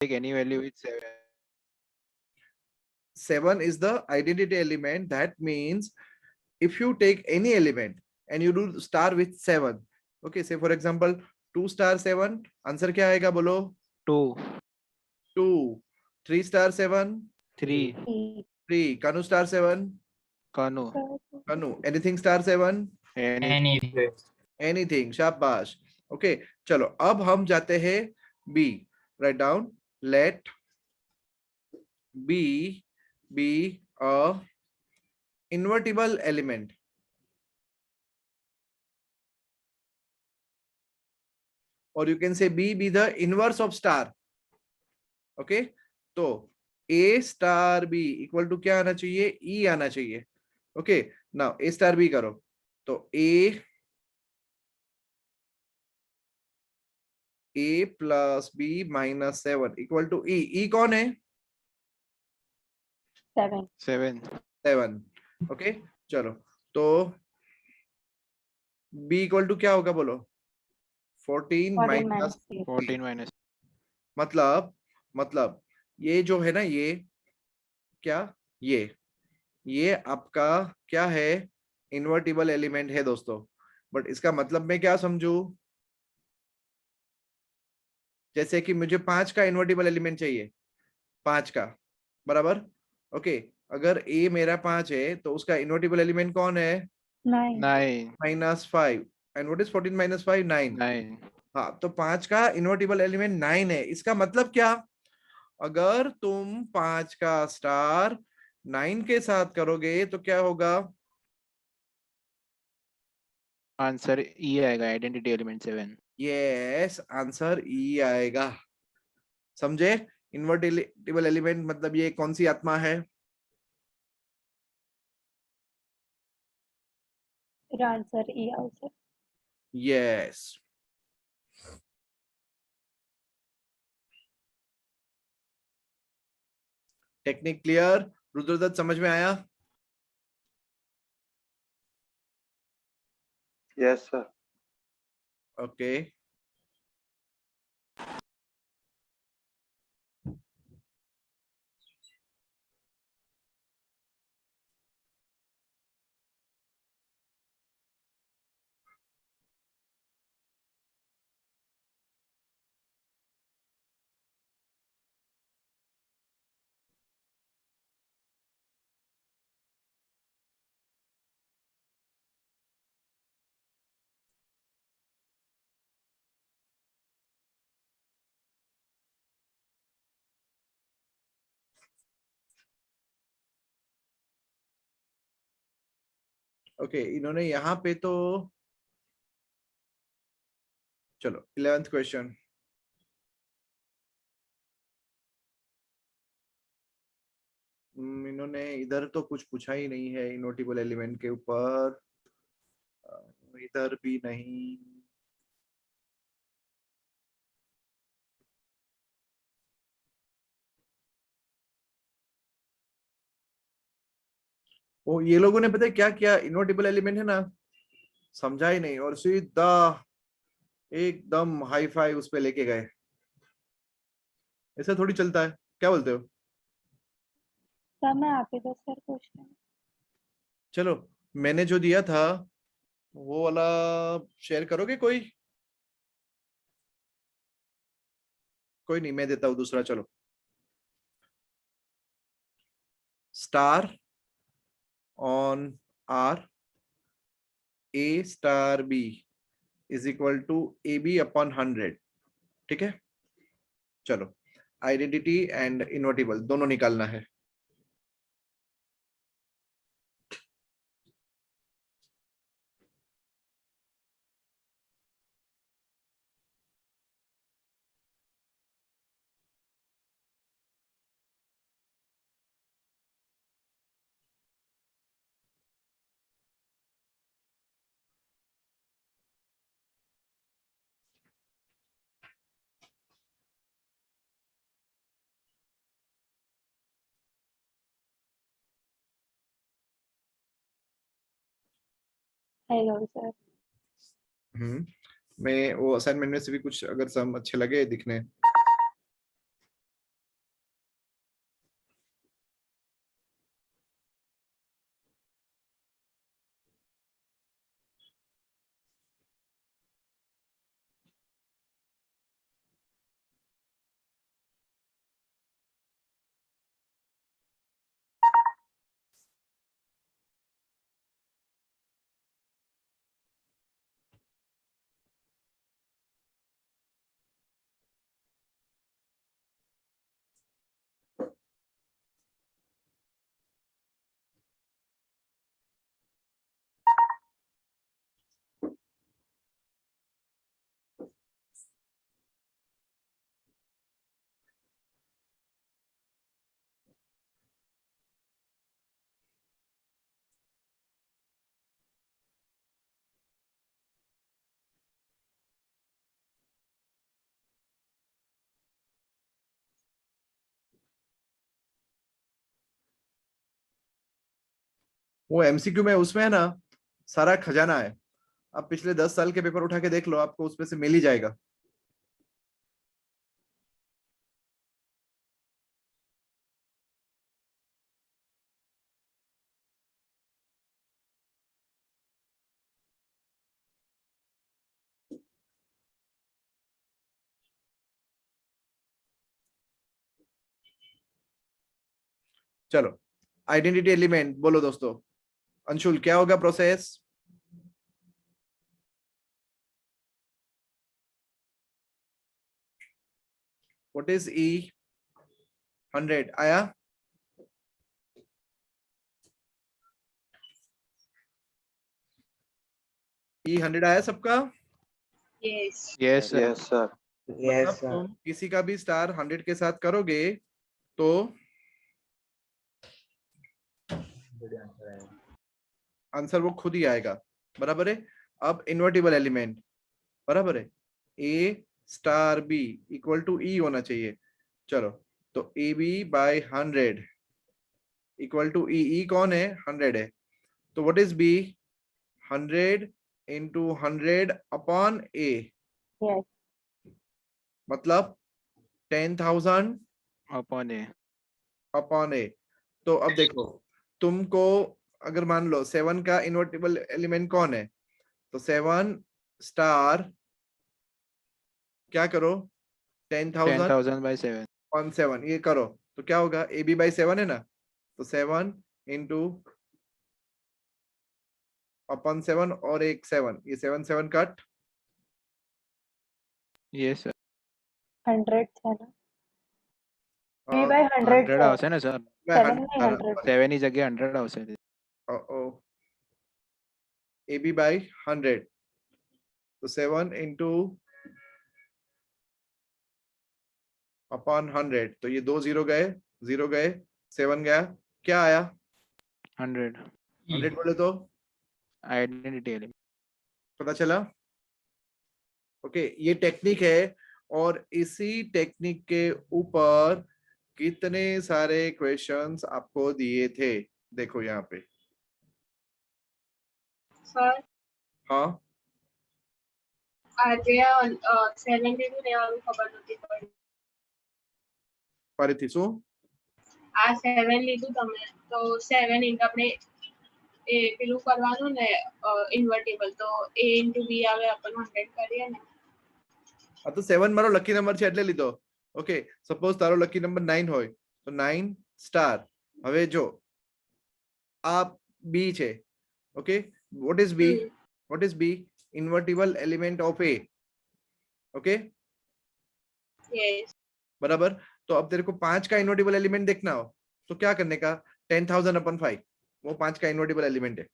take any value with 7. 7 is the identity element. That means if you take any element and you do star with 7, okay, say for example 2 star 7, answer क्या आएगा बोलो? 2, 2. 3 star 7, 3, 3. Kanu star 7, Kanu, Kanu. Anything star 7, anything. anything. शाबाश. Okay, चलो अब हम जाते हैं B. Write down, let B be a invertible element. Or you can say B be the inverse of star. Okay, तो A star B equal to क्या आना चाहिए? E आना चाहिए. Okay, now A star B करो तो A plus B minus 7 equal to E. E कौन है? 7, 7. ओके, चलो तो B इक्वल टू क्या होगा बोलो? 14 माइनस 14 minus. मतलब ये जो है ना, ये क्या, ये आपका क्या है? इन्वर्टिबल एलिमेंट है दोस्तों. बट इसका मतलब मैं क्या समझू? जैसे कि मुझे 5 का इन्वर्टिबल एलिमेंट चाहिए, 5 का बराबर. ओके, अगर A मेरा 5 है तो उसका इन्वर्टिबल एलिमेंट कौन है? 9, -5. And what is 14 minus 5? 9. 9. हाँ, तो 5 का इन्वर्टिबल एलिमेंट 9 है. इसका मतलब क्या? अगर तुम 5 का स्टार 9 के साथ करोगे तो क्या होगा? आंसर E आएगा, आइडेंटिटी एलिमेंट 7. यस, आंसर ई आएगा. समझे? इन्वर्टिबल एलिमेंट मतलब ये कौन सी आत्मा है? आंसर ई answer. Yes. Technique clear? Rudradatt समझ में आया? Yes sir. ओके. ओके, इन्होंने यहाँ पे तो चलो 11th क्वेश्चन. इन्होंने इधर तो कुछ पूछा ही नहीं है इनवर्टिबल एलिमेंट के ऊपर. इधर भी नहीं. वो ये लोगों ने पता है क्या किया? इनवर्टिबल एलिमेंट है ना, समझा ही नहीं और सीधा एकदम हाई फाई उस पे लेके गए. ऐसा थोड़ी चलता है. क्या बोलते हो? सर मैं आप ही दो सर क्वेश्चन. चलो, मैंने जो दिया था वो वाला शेयर करोगे कोई? कोई नहीं, मैं देता हूं दूसरा. चलो, star on R A star B is equal to AB upon 100. ठीक है, चलो आइडेंटिटी एंड इनवर्टिबल दोनों निकालना है. Hello sir. मैं वो असाइनमेंट में से भी कुछ अगर सम अच्छे लगे दिखने वो एमसीक्यू में उसमें है ना, सारा खजाना है। आप पिछले 10 साल के पेपर उठा के देख लो, आपको उसमें से मिल ही जाएगा। चलो, आइडेंटिटी एलिमेंट बोलो दोस्तों। अंशुल, क्या होगा प्रोसेस? व्हाट इज ई 100 आया? ई 100 आया सबका? Yes. Yes, sir. Yes, sir. मतलब तुम किसी का भी स्टार 100 के साथ करोगे तो आंसर वो खुद ही आएगा। बराबर है। अब इन्वर्टिबल एलिमेंट बराबर है, A star B equal to E होना चाहिए। चलो, तो A B by 100 equal to E. E कौन है? 100 है। तो what is B? 100 into 100 upon A, Yes. मतलब 10,000 Upon A. अपॉन ए। तो अब देखो, तुमको अगर मान लो 7 का इन्वर्टिबल एलिमेंट कौन है, तो 7 स्टार क्या करो, 10,000 10,000 by 7. अपॉन 7 ये करो, तो क्या होगा? ए बी बाई 7 है ना, तो 7 इंटू अपॉन 7 और एक 7, ये 7 7 कट। Yes, sir. 100 है ना? B by 100 100 है. આવશે ને sir? 7 नहीं 100. 7 ની જગ્યાએ 100 આવશે. ए बी बाई 100, तो 7 इंटू अपॉन 100, तो ये 2 0 गए, 0 गए, 7 गया, क्या आया? 100. 100 बोले तो Identity element. पता चला? ओके, ये टेक्निक है, और इसी टेक्निक के ऊपर कितने सारे क्वेश्चंस आपको दिए थे, देखो यहाँ पे। सर हाँ, આજે 7 લીધું ને આવું ખબર નથી પડી. ફરીથી શું? આ 7 લીધું તમે તો 7 ઇન્ટ આપણે એ પેલું કરવાનું ને ઇન્વર્ટેબલ, તો a ઇન્ટુ b આવે, આપણે 100 કરીએ ને. આ તો 7 મારો લકી નંબર છે એટલે લીધો. ઓકે, સપોઝ તારો લકી નંબર 9 હોય તો 9 સ્ટાર. હવે જો આ b છે, okay, what is b? What is b? Invertible element of a. Okay, yes. बराबर। तो अब तेरे को 5 का इन्वर्टिबल एलिमेंट देखना हो तो क्या करने का? 10,000 अपन 5, वो 5 का इन्वर्टिबल एलिमेंट है,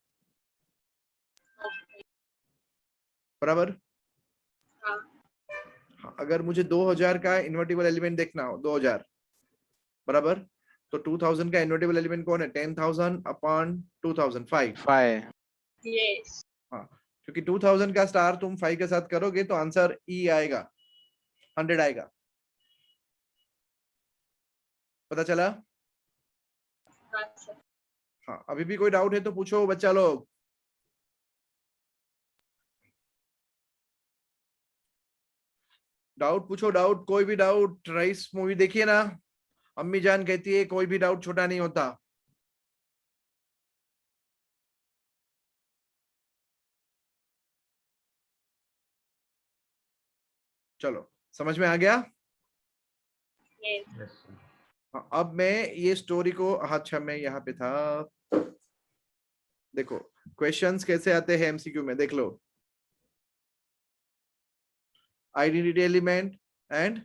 बराबर। हाँ. अगर मुझे 2000 का इन्वर्टिबल एलिमेंट देखना हो, 2000 बराबर, तो 2000 का इन्वर्टिबल एलिमेंट कौन है? 10,000 अपॉन 2000 5। 5. યસ. हाँ, क्योंकि 2000 का स्टार तुम 5 के साथ करोगे तो आंसर ई आएगा, 100 आएगा। पता चला? હા સર. हाँ, अभी भी कोई डाउट है तो पूछो बच्चा लोग। डाउट पूछो, डाउट, कोई भी डाउट। राइस मूवी देखिए ना, अम्मी जान कहती है कोई भी डाउट छोटा नहीं होता। चलो, समझ में आ गया? યસ. हाँ, अब मैं ये स्टोरी को, अच्छा मैं यहाँ पे था, देखो क्वेश्चंस कैसे आते हैं एमसीक्यू में, देख लो। Identity element and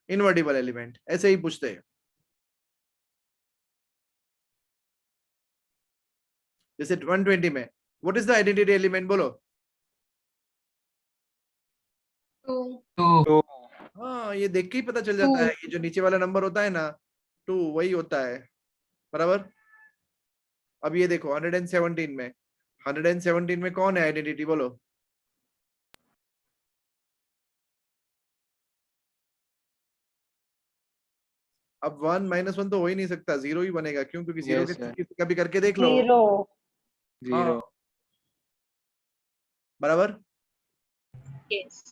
invertible element ऐसे ही पूछते हैं। जैसे 120 में what is the identity element, बोलो। 2. तो हाँ, ये देख के ही पता चल जाता है, ये जो नीचे वाला नंबर होता है ना 2, वही होता है, बराबर। अब ये देखो 117 में, 117 में कौन है आइडेंटिटी, बोलो। अब 1 - 1 तो हो ही नहीं सकता, 0 ही बनेगा। क्यों? क्योंकि 0 Yes, के sir. साथ कभी करके देख लो। 0. जीरो। बराबर। यस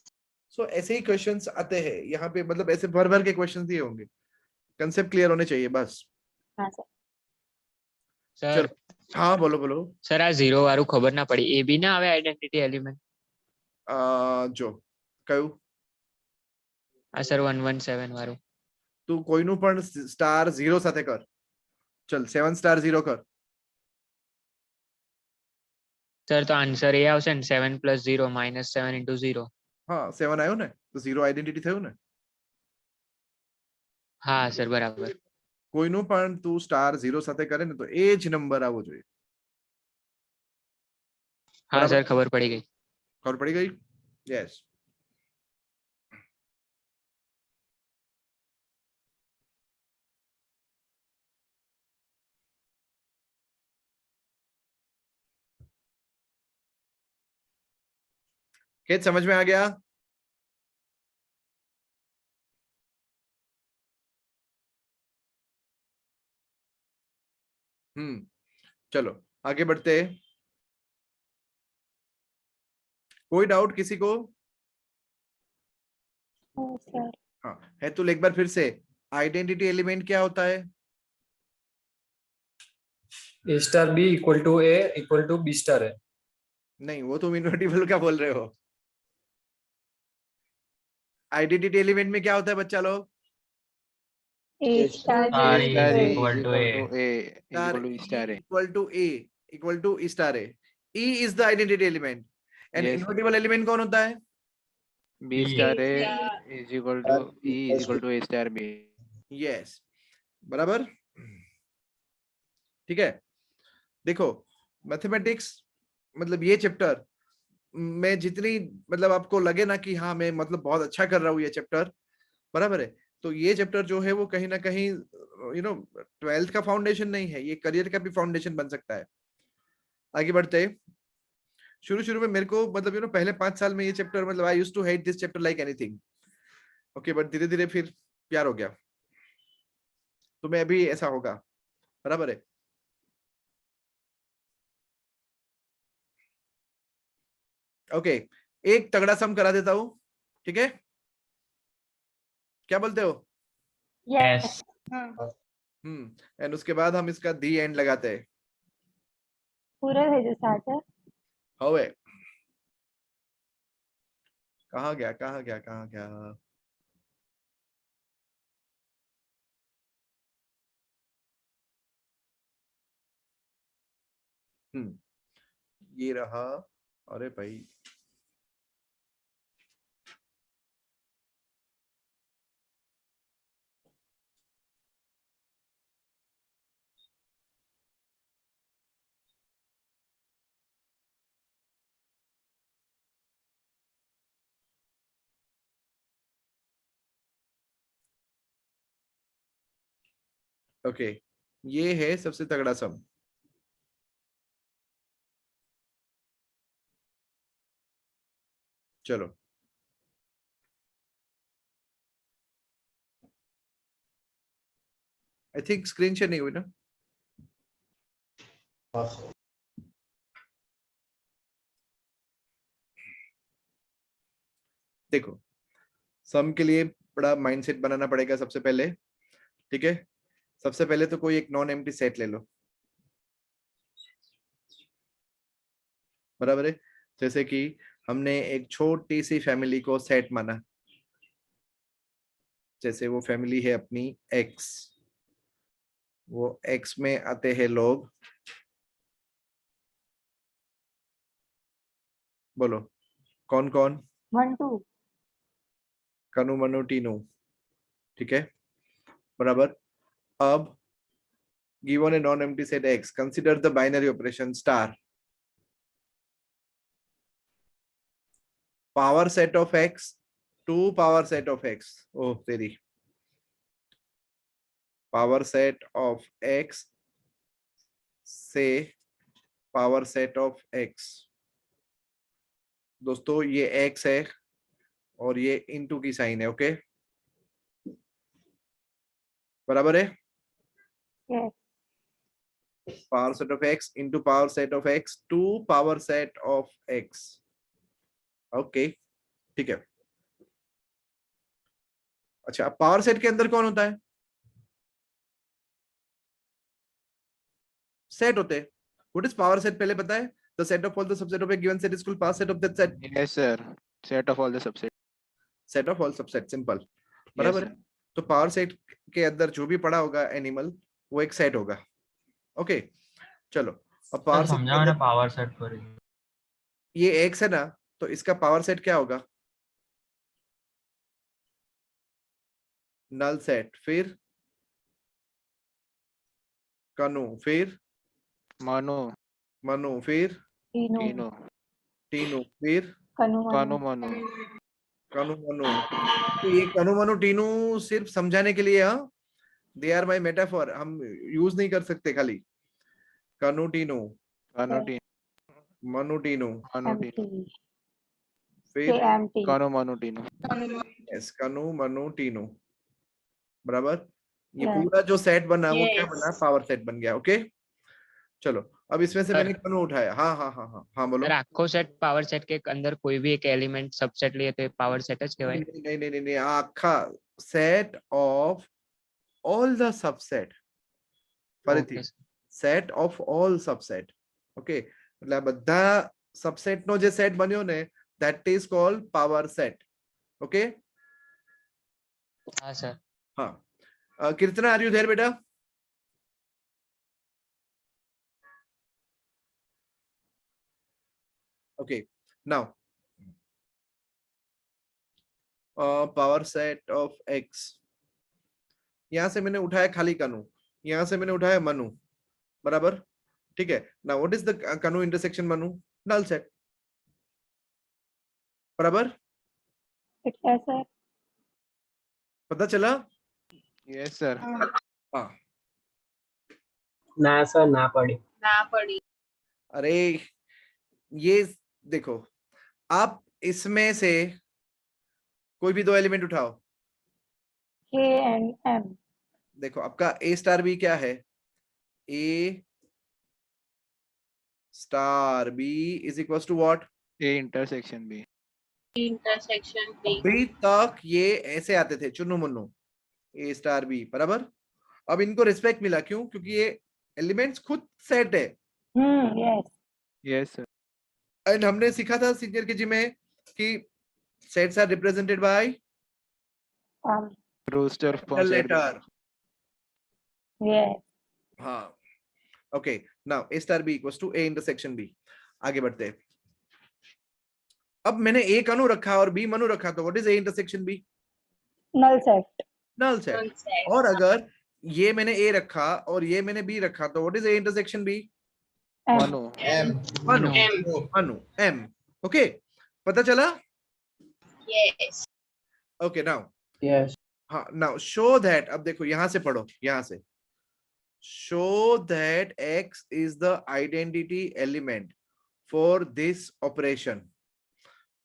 सो ऐसे ही क्वेश्चंस आते हैं यहाँ पे, मतलब ऐसे भर भर के क्वेश्चंस दिए होंगे, कंसेप्ट क्लियर होने चाहिए बस। हाँ सर। સર चलो हाँ बोलो बोलो। સર આ 0 વાળું ખબર ના પડી, એ બી ના આવે આઈડેન્ટિટી એલિમેન્ટ? જો કયું? આ સર 117 વાળું. તું કોઈનું પણ સ્ટાર 0 સાથે કર. ચલ 7 સ્ટાર 0 કર. સર તો આન્સર એ આવશે ને 7 + 0 -7 × 0. હા 7 આવ્યો ને, તો 0 આઈડેન્ટિટી થયું ને. હા સર બરાબર. કોઈનું પણ તું સ્ટાર 0 સાથે કરે ને તો એ જ નંબર આવવો જોઈએ. હા બરાબર. સર ખબર પડી ગઈ. ખબર પડી ગઈ? યસ. खेत समझ में आ गया? चलो आगे बढ़ते हैं। कोई डाउट किसी को? हाँ सर। हाँ है तो एक बार फिर से, आइडेंटिटी एलिमेंट क्या होता है? A star B equal to A equal to B star है। नहीं, वो तुम इन्वर्टिबल क्या बोल रहे हो? आइडेंटिटी एलिमेंट में क्या होता है बच्चा लोग? A star star B is equal equal to A. Star A equal to A equal to star A. E is the identity element. And Yes. invertible element कौन होता है? B star A is equal to E is equal to A star B. Yes. बराबर। ठीक है। देखो mathematics मतलब ये chapter में जितनी मतलब आपको लगे ना कि हाँ मैं मतलब बहुत अच्छा कर रहा हूँ ये चैप्टर, बराबर है, तो ये चैप्टर जो है वो कहीं ना कहीं 12th का फाउंडेशन नहीं है, ये करियर का भी फाउंडेशन बन सकता है। आगे बढ़ते हैं। शुरू में मेरे को मतलब पहले 5 साल में ये चैप्टर मतलब I used to hate this chapter like anything, okay, but धीरे धीरे फिर प्यार हो गया। तो मैं अभी ऐसा होगा, बराबर है। ओके एक तगड़ा सम करा देता हूं, ठीक है? क्या बोलते हो? yes। एंड उसके बाद हम इसका दी एंड लगाते हैं। पूरा भेजो सर। हवे कहाँ गया कहाँ गया कहाँ गया? ये रहा। अरे भाई ओके ये है सबसे तगड़ा सम। चलो आई थिंक स्क्रीन शेयर नहीं हुई ना? देखो सम के लिए बड़ा माइंडसेट बनाना पड़ेगा सबसे पहले, ठीक है? सबसे पहले तो कोई एक नॉन एम्प्टी सेट ले लो, बराबर है। जैसे कि हमने एक छोटी सी फैमिली को सेट माना, जैसे वो फैमिली है अपनी एक्स, वो एक्स में आते हैं लोग, बोलो कौन कौन? 1 2 कनु मनु टीनू, ठीक है, बराबर। अब given a non-empty set x, consider the binary operation star, power set of x to power set of x, oh तेरी, power set of x से power set of x, दोस्तों ये x है और ये इनटू की साइन है, okay, बराबर है। yes। power set of x into power set of x to power set of x. Okay ठीक है. अच्छा, पावर सेट के अंदर कौन होता है? सेट होते हैं. व्हाट इज पावर सेट पहले पता है? The set of all the subset of A given set is called power set of that set. Yes, sir. Set of all the subset. Set of all subset, simple. Yes, बराबर sir. है. तो power set के अंदर जो भी पड़ा होगा animal, वो एक सेट होगा. ओके चलो. अब पावर सेट समझाओ ना पावर सेट पर. ये एक्स है ना, तो इसका पावर सेट क्या होगा? नल सेट, फिर कनु, फिर Manu, मनु, फिर तीनों Tino, टीनू, फिर कनु Kanu, मनु Manu. कनु मनु. तो ये कनु मनु टीनू सिर्फ समझाने के लिए, हाँ, दे आर माई मेटाफोर. हम यूज नहीं कर सकते खाली. Kanu Tinu, Kanu, Yeah. Tino, Manu Tinu, Manu, Tino. Empty फिर empty Kanu, Manu, Tino. Yes, Kanu Manu Tinu. बराबर. ये Yeah. पूरा जो सेट बना वो क्या Yes. बना? पावर सेट बन गया. ओके चलो. अब इसमें से Sir. मैंने कनु उठाया. हाँ हाँ हाँ हाँ हाँ बोलो. सर आखो सेट पावर सेट के अंदर कोई भी एक एलिमेंट सबसेट लिए तो पावर सेट જ કહેવાય. नहीं नहीं नहीं नहीं, આખા set of all the subset. ફરીથી Okay, sir. Set of all subset. Okay એટલે આ બધા સબસેટ નો જે સેટ બન્યો ને, that is called power set. Okay હા સર. हाँ. कीर्तना, आर यू देयर बेटा? Okay now power set of x. यहां से मैंने उठाया खाली कनु, यहां से मैंने उठाया मनु. बराबर. ठीक है. Now what is the Kanu intersection Manu? Null set. बराबर. कितना सर? पता चला? Yes, sir. हाँ. ના સર ના પડી. ના પડી. अरे ये देखो, आप इसमें से कोई भी दो एलिमेंट उठाओ. के एंड एम. देखो आपका ए स्टार बी क्या है? A star B is equal to what? A intersection B. Intersection B. अभी तक ये ऐसे आते थे, Chunnu Munnu. A star B बराबर. अब इनको रिस्पेक्ट मिला. क्यों? क्योंकि ये एलिमेंट्स खुद सेट है. यस. Yes, sir. एंड हमने सीखा था सीनियर केजी में कि sets are represented by Rooster from set B. Letter. Yes. हाँ. Okay now A star B equals to A intersection B. आगे बढ़ते हैं. अब मैंने ए कनु रखा और बी मनु रखा, तो what is A intersection B? Null set. Null set. और अगर ये मैंने ए रखा और ये मैंने बी रखा, तो what is A intersection B? Manu. Manu. M. Manu M. Okay पता चला? यस. Okay now. યસ. हाँ नाउ शो दैट. अब देखो यहां से पढ़ो, यहां से. Show that x is the identity element for this operation.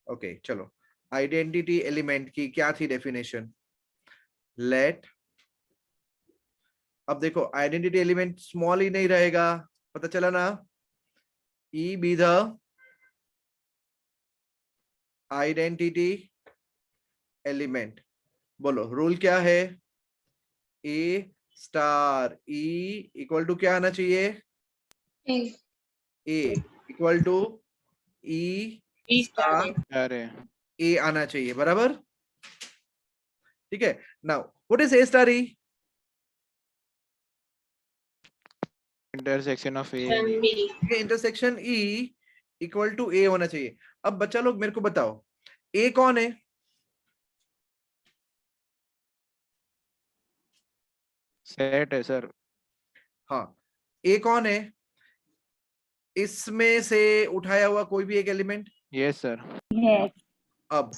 Okay चलो. आइडेंटिटी एलिमेंट की क्या थी डेफिनेशन? लेट. अब देखो आइडेंटिटी एलिमेंट स्मॉल ही नहीं रहेगा. पता चला ना? E be the identity element. बोलो रूल क्या है? A star E equal to क्या आना चाहिए? A equal to E star अरे ए आना चाहिए. बराबर. ठीक है. Now what is A star E? intersection of A and E. B. Intersection E equal to A होना चाहिए. अब बच्चा लोग मेरे को बताओ, ए कौन है? Set है सर. हाँ ए कौन है? इसमें से उठाया हुआ कोई भी एक एलिमेंट. Yes, sir. यस. अब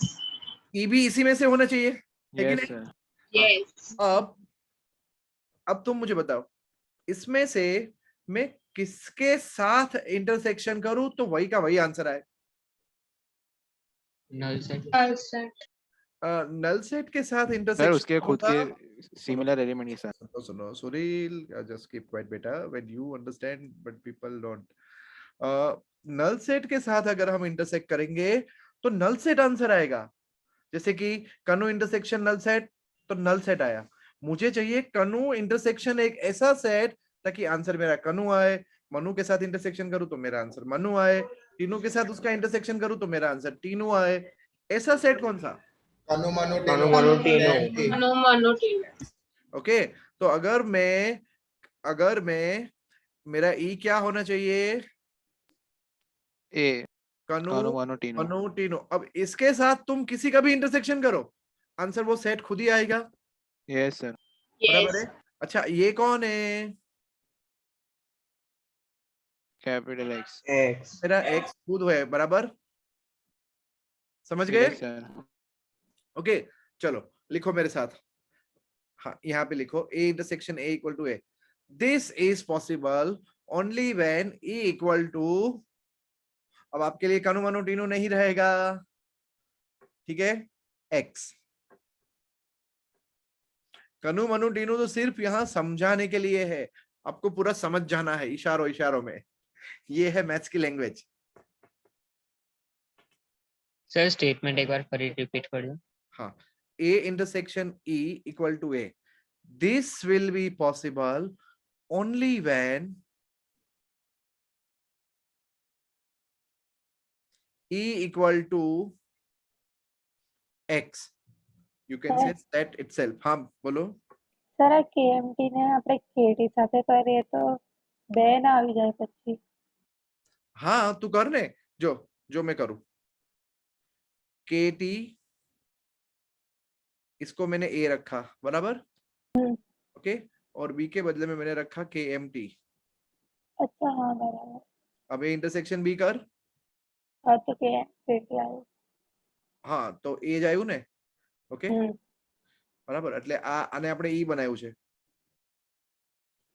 ई भी इसी में से होना चाहिए, है कि Yes, नहीं? sir. यस. अब तुम मुझे बताओ, इसमें से मैं किसके साथ इंटरसेक्शन करूं तो वही का वही आंसर आए. Null set. अलसेट. नल सेट के साथ सर इंटरसेक्शन उसके खुद के similar element के साथ. सुनो सुनील, just keep quiet बेटा, when you understand but people don't. Null set के साथ अगर हम इंटरसेक्ट करेंगे तो नल सेट आंसर आएगा. जैसे कि कनु इंटरसेक्शन नल सेट, तो नल सेट आया. मुझे चाहिए कनु इंटरसेक्शन एक ऐसा सेट ताकि आंसर मेरा कनु आए. मनु के साथ इंटरसेक्शन करूं तो मेरा आंसर मनु आए. टीनू के साथ उसका इंटरसेक्शन करूं तो मेरा आंसर टीनू आए. ऐसा सेट कौन सा? कनु मनु मनु टीनू। मनु टीनू. ओके, तो अगर मैं मेरा ई क्या होना चाहिए? A. कनु Kanu, Manu, Tinu. Manu Tinu. अब इसके साथ तुम किसी का भी इंटरसेक्शन करो, आंसर वो सेट खुद ही आएगा. Yes sir. बराबर Yes. है. अच्छा, ये कौन है? Capital X. X. मेरा एक्स खुद है. बराबर, समझ गए? Yes sir. ओके, चलो लिखो मेरे साथ. हाँ, यहाँ पे लिखो A intersection A equal to A. This is possible only when E equal to, अब आपके लिए कनु मनु टीनू नहीं रहेगा, ठीक है, X. कनु मनु टीनू तो सिर्फ यहाँ समझाने के लिए है, आपको पूरा समझ जाना है इशारों इशारों में. ये है मैथ्स की लैंग्वेज. सर स्टेटमेंट एक बार फिर रिपीट कर दो. हाँ, A intersection E equal to A. This will be possible only when E equal to X. You can say that itself. हाँ बोलो. સર આ કેએમટી ને આપણે કેટી સાથે કરીએ તો બે ના આવી જાય પછી. हाँ तू कर ने, जो मैं करूं. KT, इसको मैंने A रखा, बराबर. ओके, और B के बदले में मैंने रखा KMT. અચ્છા હા બરાબર. अब A इंटरसेक्शन B कर. હા તો કેટી આવ્યું. हाँ तो A જ આવ્યું ને. ઓકે, હમ. બરાબર. એટલે આને આપણે E બનાવ્યું છે.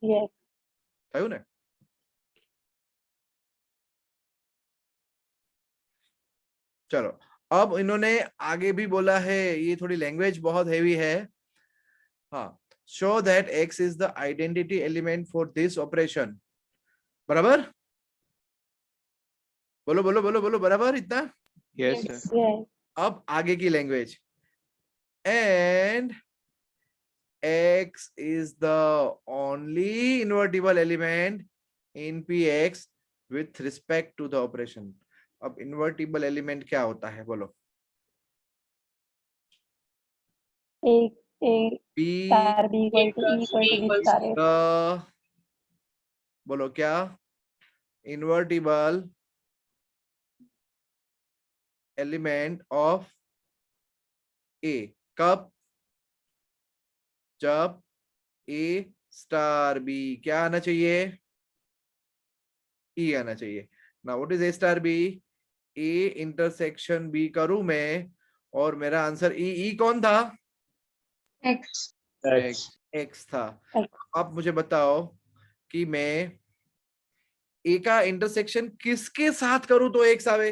યસ. થયું ને? चलो, अब इन्होंने आगे भी बोला है, ये थोड़ी लैंग्वेज बहुत हैवी है. हाँ, show that X is the identity element for this operation. बराबर, बोलो बोलो बोलो बोलो, बराबर इतना. Yes sir. યસ. अब आगे की language. And X is the only invertible element in Px with respect to the operation. अब invertible element क्या होता है बोलो? એક A B star B equal to E equal to B star A. the, बोलो क्या? Invertible element of A. कब? जब A स्टार B क्या आना चाहिए? E आना चाहिए. Now what is A star B? A intersection B करूं मैं और मेरा आंसर E कौन था? X. X. X था. X. अब मुझे बताओ कि मैं A का इंटरसेक्शन किसके साथ करूं तो X आवे?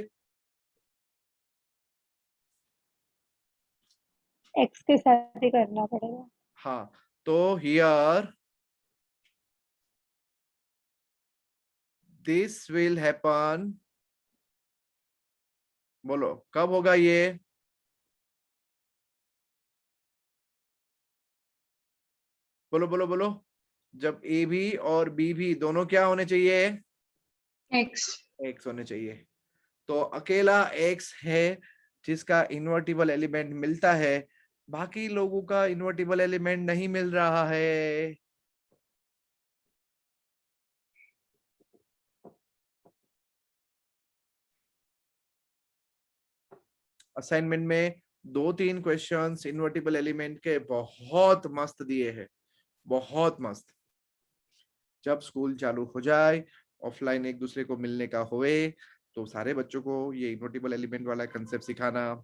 एक्स के साथ ही करना पड़ेगा. हाँ, तो हियर दिस विल हैपन. बोलो कब होगा ये? बोलो बोलो बोलो. जब A भी और B भी दोनों क्या होने चाहिए? X. X होने चाहिए. तो अकेला X है जिसका इन्वर्टिबल एलिमेंट मिलता है, बाकी लोगों का इन्वर्टिबल एलिमेंट नहीं मिल रहा है. असाइनमेंट में 2-3 क्वेश्चंस इन्वर्टिबल एलिमेंट के बहुत मस्त दिए हैं, बहुत मस्त. जब स्कूल चालू हो जाए, ऑफलाइन एक दूसरे को मिलने का होए, तो सारे बच्चों को ये इन्वर्टिबल एलिमेंट वाला कंसेप्ट सिखाना.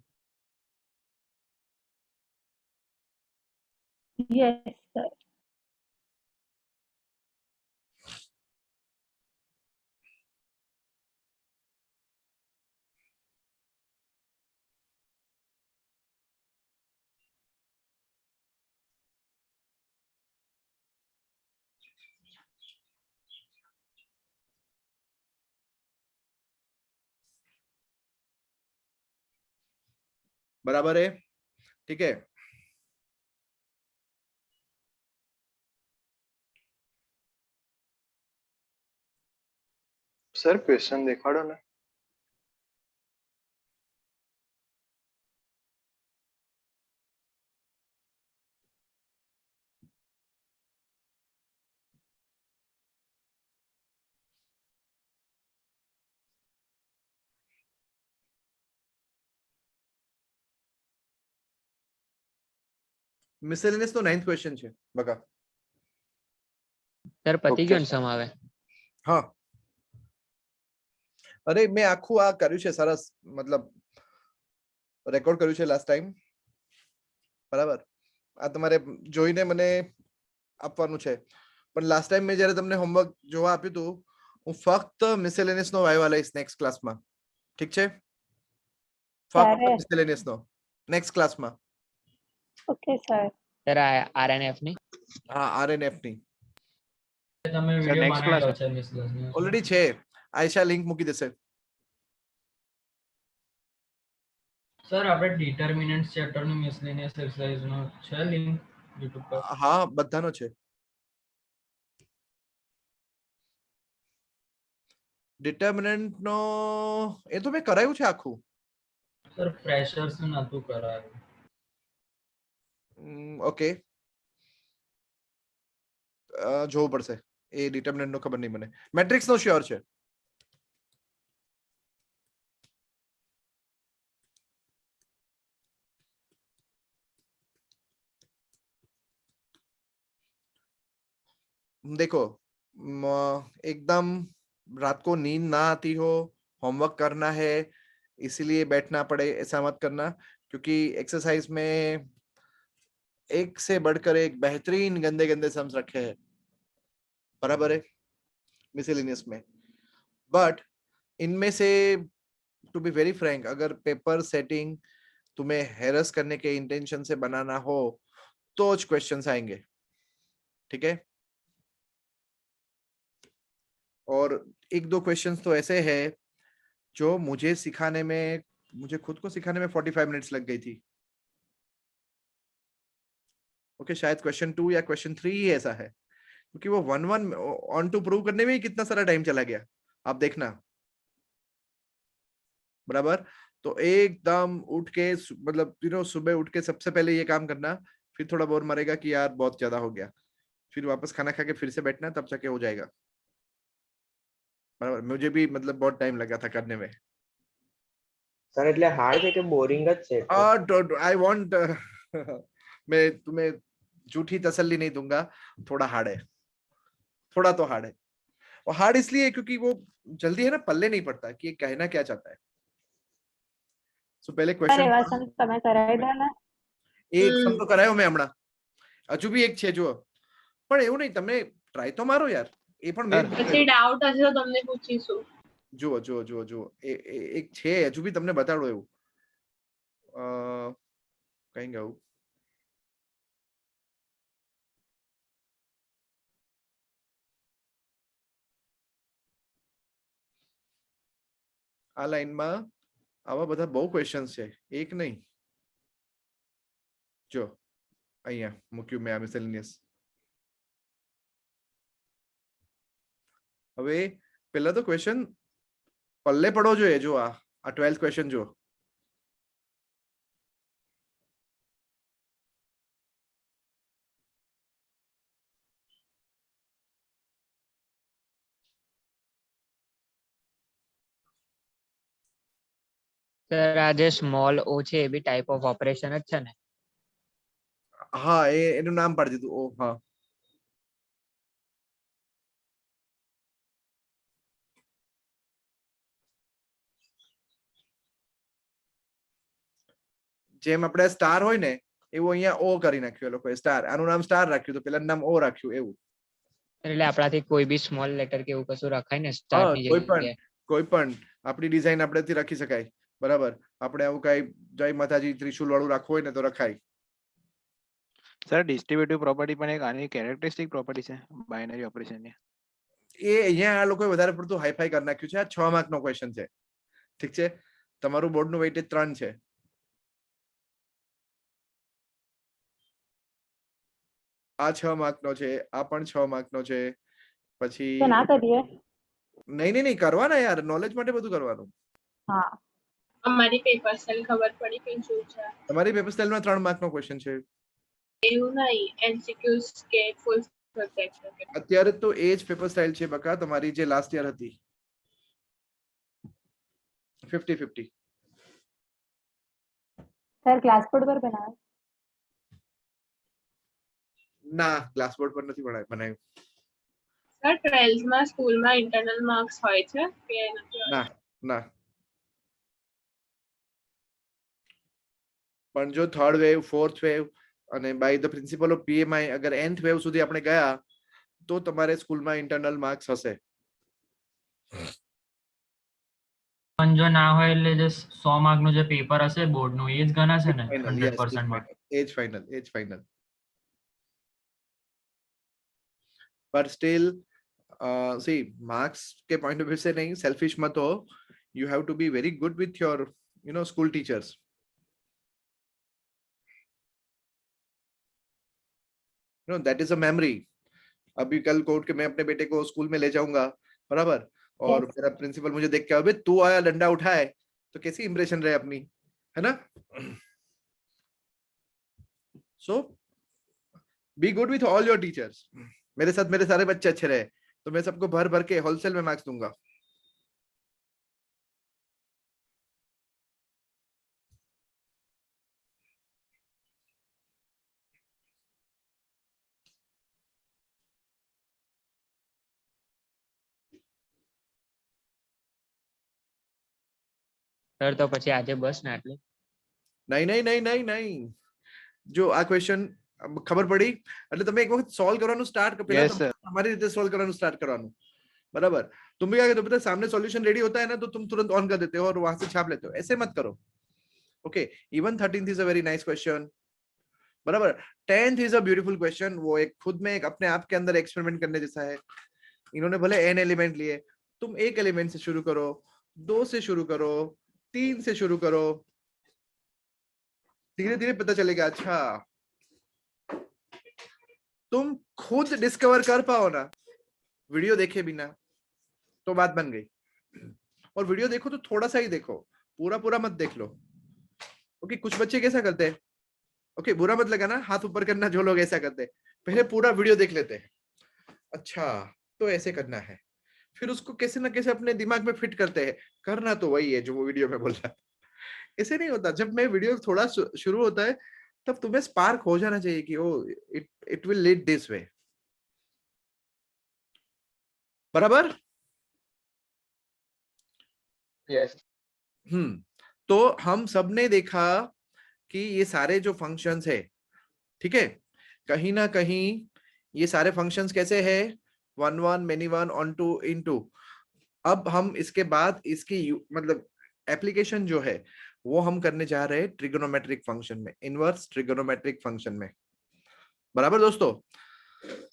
Yes sir. बराबर है? ठीक है, सर क्वेश्चन देखाड़ो ने। મિસેલેનિયસ નો 9th ક્વેશ્ચન છે બકા. સર પતી Okay, ગયો ને sir. સમ આવે? હા, અરે મેં આખું આ કર્યું છે સરસ, મતલબ રેકોર્ડ કર્યું છે લાસ્ટ ટાઈમ, બરાબર. આ તમારે જોઈને મને આપવાનું છે, પણ લાસ્ટ ટાઈમ મેં જ્યારે તમને હોમવર્ક જોવા આપ્યું હતું, હું ફક્ત મિસેલેનિયસ નો વાયવા લઈશ નેક્સ્ટ ક્લાસમાં. ઠીક છે, ફક્ત ત્યારે મિસેલેનિયસ નો નેક્સ્ટ ક્લાસમાં. Okay sir. સર આ આરએનએફ ની હા, આરએનએફ ની તમે Sir, વિડિયો next class બનાવેલો છે મિસલેનિયસ. ઓલરેડી છે. આયશા લિંક મૂકી દેશે. સર આપણે ડિટર્મિનન્ટ ચેપ્ટર નું મિસલેનિયસ એક્સરસાઇઝ નો છે લિંક YouTube પર? હા, બધાનો છે. ડિટર્મિનન્ટ નો એ તો મેં કરાયું છે આખું. સર ફ્રેશર્સ નું નતું કરાયું. ઓકે, જોવું પડશે. એ ડિટર્મિનન્ટ નો ખબર નહીં મને. મેટ્રિક્સ નો શ્યોર છે. देखो, एकदम रात को नींद ना आती हो, होमवर्क करना है इसीलिए बैठना पड़े, ऐसा मत करना, क्योंकि एक्सरसाइज में एक से बढ़कर एक बेहतरीन गंदे गंदे सम्स रखे हैं, बराबर है, मिसलेनियस में. बट इनमें से टू बी वेरी फ्रैंक, अगर पेपर सेटिंग तुम्हें हैरस करने के इंटेंशन से बनाना हो तो ज क्वेश्चंस आएंगे. ठीक है, और एक दो क्वेश्चंस तो ऐसे हैं जो मुझे सिखाने में, मुझे खुद को सिखाने में 45 मिनट्स लग गई थी. ओके, शायद क्वेश्चन 2 या क्वेश्चन 3 ही ऐसा है, क्योंकि वो 1-1 ऑन टू प्रूव करने में ही कितना सारा टाइम चला गया, आप देखना. बराबर, तो एकदम उठ के मतलब सुबह उठ के सबसे पहले ये काम करना, फिर थोड़ा बोर मरेगा कि यार बहुत ज्यादा हो गया, फिर वापस खाना खा के फिर से बैठना, तब जाके हो जाएगा. बराबर, मुझे भी मतलब बहुत टाइम लगा था करने में. સર એટલે હાર્ડ છે કે બોરિંગ જ છે? आई वांट मैं तुम्हें झूठी तसल्ली नहीं दूंगा, थोड़ा हार्ड है, थोड़ा तो हार्ड है. और हार्ड इसलिए क्योंकि वो जल्दी है ना पल्ले नहीं पड़ता कि ये कहना क्या चाहता है. सो पहले સર क्वेश्चन એવા સમ તમે કરાવી દો ને. એક સમ તો કરાયો મેં હમણાં, હજુ બી એક છે જુઓ. પણ એવું નહીં, તમે ટ્રાય તો મારો યાર, એ પણ મેં પછી ડાઉટ હશે તો તમને પૂછીશું. જુઓ જુઓ જુઓ જુઓ, એક છે હજુ બી તમને બતાડો એવું. કઈ ગયું? આ લાઈનમાં આવા બધા બહુ ક્વેશ્ચન્સ છે, એક નહીં. જો અહીંયા મૂક્યું મેં આ મિસેલેનિયસ. હવે પહેલા તો ક્વેશ્ચન પલ્લે પડવો જોઈએ. જો આ 12th ક્વેશ્ચન જો, સર આ જે સ્મોલ ઓ છે એ બી ટાઈપ ઓફ ઓપરેશન જ છે ને? હા, એનું નામ પાડી દીધું. ઓ હા, જેમ આપણે સ્ટાર હોય ને એવું અહીંયા ઓ કરી નાખ્યું એ લોકોએ. સ્ટાર, આનું નામ સ્ટાર રાખ્યું તો પેલાનું નામ ઓ રાખ્યું એવું. એટલે આપણાથી કોઈ બી સ્મોલ લેટર કે એવું કશું રખાય ને હા, સ્ટાર્ટ ની જગ્યાએ? કોઈ પણ આપણી ડિઝાઇન આપણેથી રાખી શકાય. બરાબર, આપણે આવું કઈ જય માતાજી ત્રિશુલ વાળું રાખવું હોય ને તો રખાય. સર ડિસ્ટ્રીબ્યુટિવ પ્રોપર્ટી પણ એક આની કેરેક્ટરિસ્ટિક પ્રોપર્ટી છે બાઇનરી ઓપરેશનની. એ અહીંયા આ લોકોએ વધારે પડતું હાઈફાઈ કરી નાખ્યું છે. આ 6 માર્ક નો ક્વેશ્ચન છે. ઠીક છે, તમારું બોર્ડ નું વેઇટેજ 3 છે. આ 6 માર્કનો છે, આ પણ 6 માર્કનો છે. પછી તો ના કરીએ. નહીં નહીં નહીં કરવાના યાર, નોલેજ માટે બધું કરવાનું. હા અમારી પેપર સેલ ખબર પડી કે શું છે. તમારી પેપર સ્ટાઇલમાં 3 માર્કનો ક્વેશ્ચન છે. એવું નહીં, MCQs કે ફૂલ સબ્જેક્ટ. અત્યારે તો એ જ પેપર સ્ટાઇલ છે બકા, તમારી જે લાસ્ટ યર હતી 50-50. સર ક્લાસ બોર્ડ પર બનાવે. ના, ક્લાસ બોર્ડ પર નથી બનાવ્યું. સર 12th માં સ્કૂલમાં ઇન્ટરનલ માર્ક્સ હોય છે કે નથી હોતા? ના ના, પણ જો થર્ડ વેવ, ફોર્થ વેવ અને by the principle of PMI અગર nth વેવ સુધી આપણે ગયા તો તમારે સ્કૂલમાં ઇન્ટરનલ માર્ક્સ હશે. પણ જો ના હોય એટલે જે 100 માર્કનું જે પેપર હશે બોર્ડનું એ જ ગણાશે ને Final, yes, 100% માં. age final. But still, see, marks के point of view से नहीं, selfish मत हो. You have to be very good with your, school teachers. That is a memory. अभी कल कोर्ट के मैं अपने बेटे को स्कूल में ले जाऊंगा, बराबर, और मेरा प्रिंसिपल मुझे देख के अबे तू आया डंडा उठाए, तो कैसी इंप्रेशन रहे अपनी, है ना? So be good with all your teachers. मेरे साथ मेरे सारे बच्चे अच्छे रहे तो मैं सबको भर भर के होलसेल में मार्क्स दूंगा. સર તો પછી આજે બસ ને આટલું. नहीं नहीं नहीं नहीं नहीं, जो આ ક્વેશ્ચન ખબર પડી એટલે તમે એક વખત સોલ્વ કરવાનું સ્ટાર્ટ કરો. Yes, sir. हमारी રીતે સોल्व કરવાનું સ્ટાર્ट કરવાનું, बराबर. तुम भी क्या करते हो पता है, सामने सॉल्यूशन रेडी होता है ना तो तुम तुरंत ऑन कर देते हो और वहां से छाप लेते हो. ऐसे मत करो. Okay, even 13th is a very nice question, बराबर. 10th is a beautiful question. वो एक खुद में एक अपने आप के अंदर एक्सपेरिमेंट करने जैसा है. इन्होंने भले n एलिमेंट लिए, तुम एक एलिमेंट से शुरू करो, 2 से शुरू करो, 3 से शुरू करो, धीरे धीरे पता चलेगा. अच्छा, तुम खुद डिस्कवर कर पाओ ना वीडियो देखे बिना तो बात बन गई. और वीडियो देखो तो थोड़ा सा ही देखो, पूरा पूरा मत देख लो. ओके, कुछ बच्चे कैसा करते हैं, ओके, बुरा मत लगाना, हाथ ऊपर करना जो लोग ऐसा करते हैं, पहले पूरा वीडियो देख लेते हैं. अच्छा, तो ऐसे करना है, फिर उसको कैसे ना कैसे अपने दिमाग में फिट करते हैं. करना तो वही है जो वो वीडियो में बोल रहा है. ऐसे नहीं होता. जब मैं वीडियो थोड़ा शुरू होता है तब तुम्हें स्पार्क हो जाना चाहिए कि oh it will lead this way, बराबर. यस. तो हम सबने देखा कि ये सारे जो फंक्शंस है, ठीक है, कहीं ना कहीं ये सारे फंक्शंस कैसे है, 1 1 many 1 on 2 into. अब हम इसके बाद इसकी मतलब एप्लीकेशन जो है वो हम करने जा रहे हैं ट्रिगोनोमेट्रिक फंक्शन में, इनवर्स ट्रिगोनोमेट्रिक फंक्शन में, बराबर दोस्तों.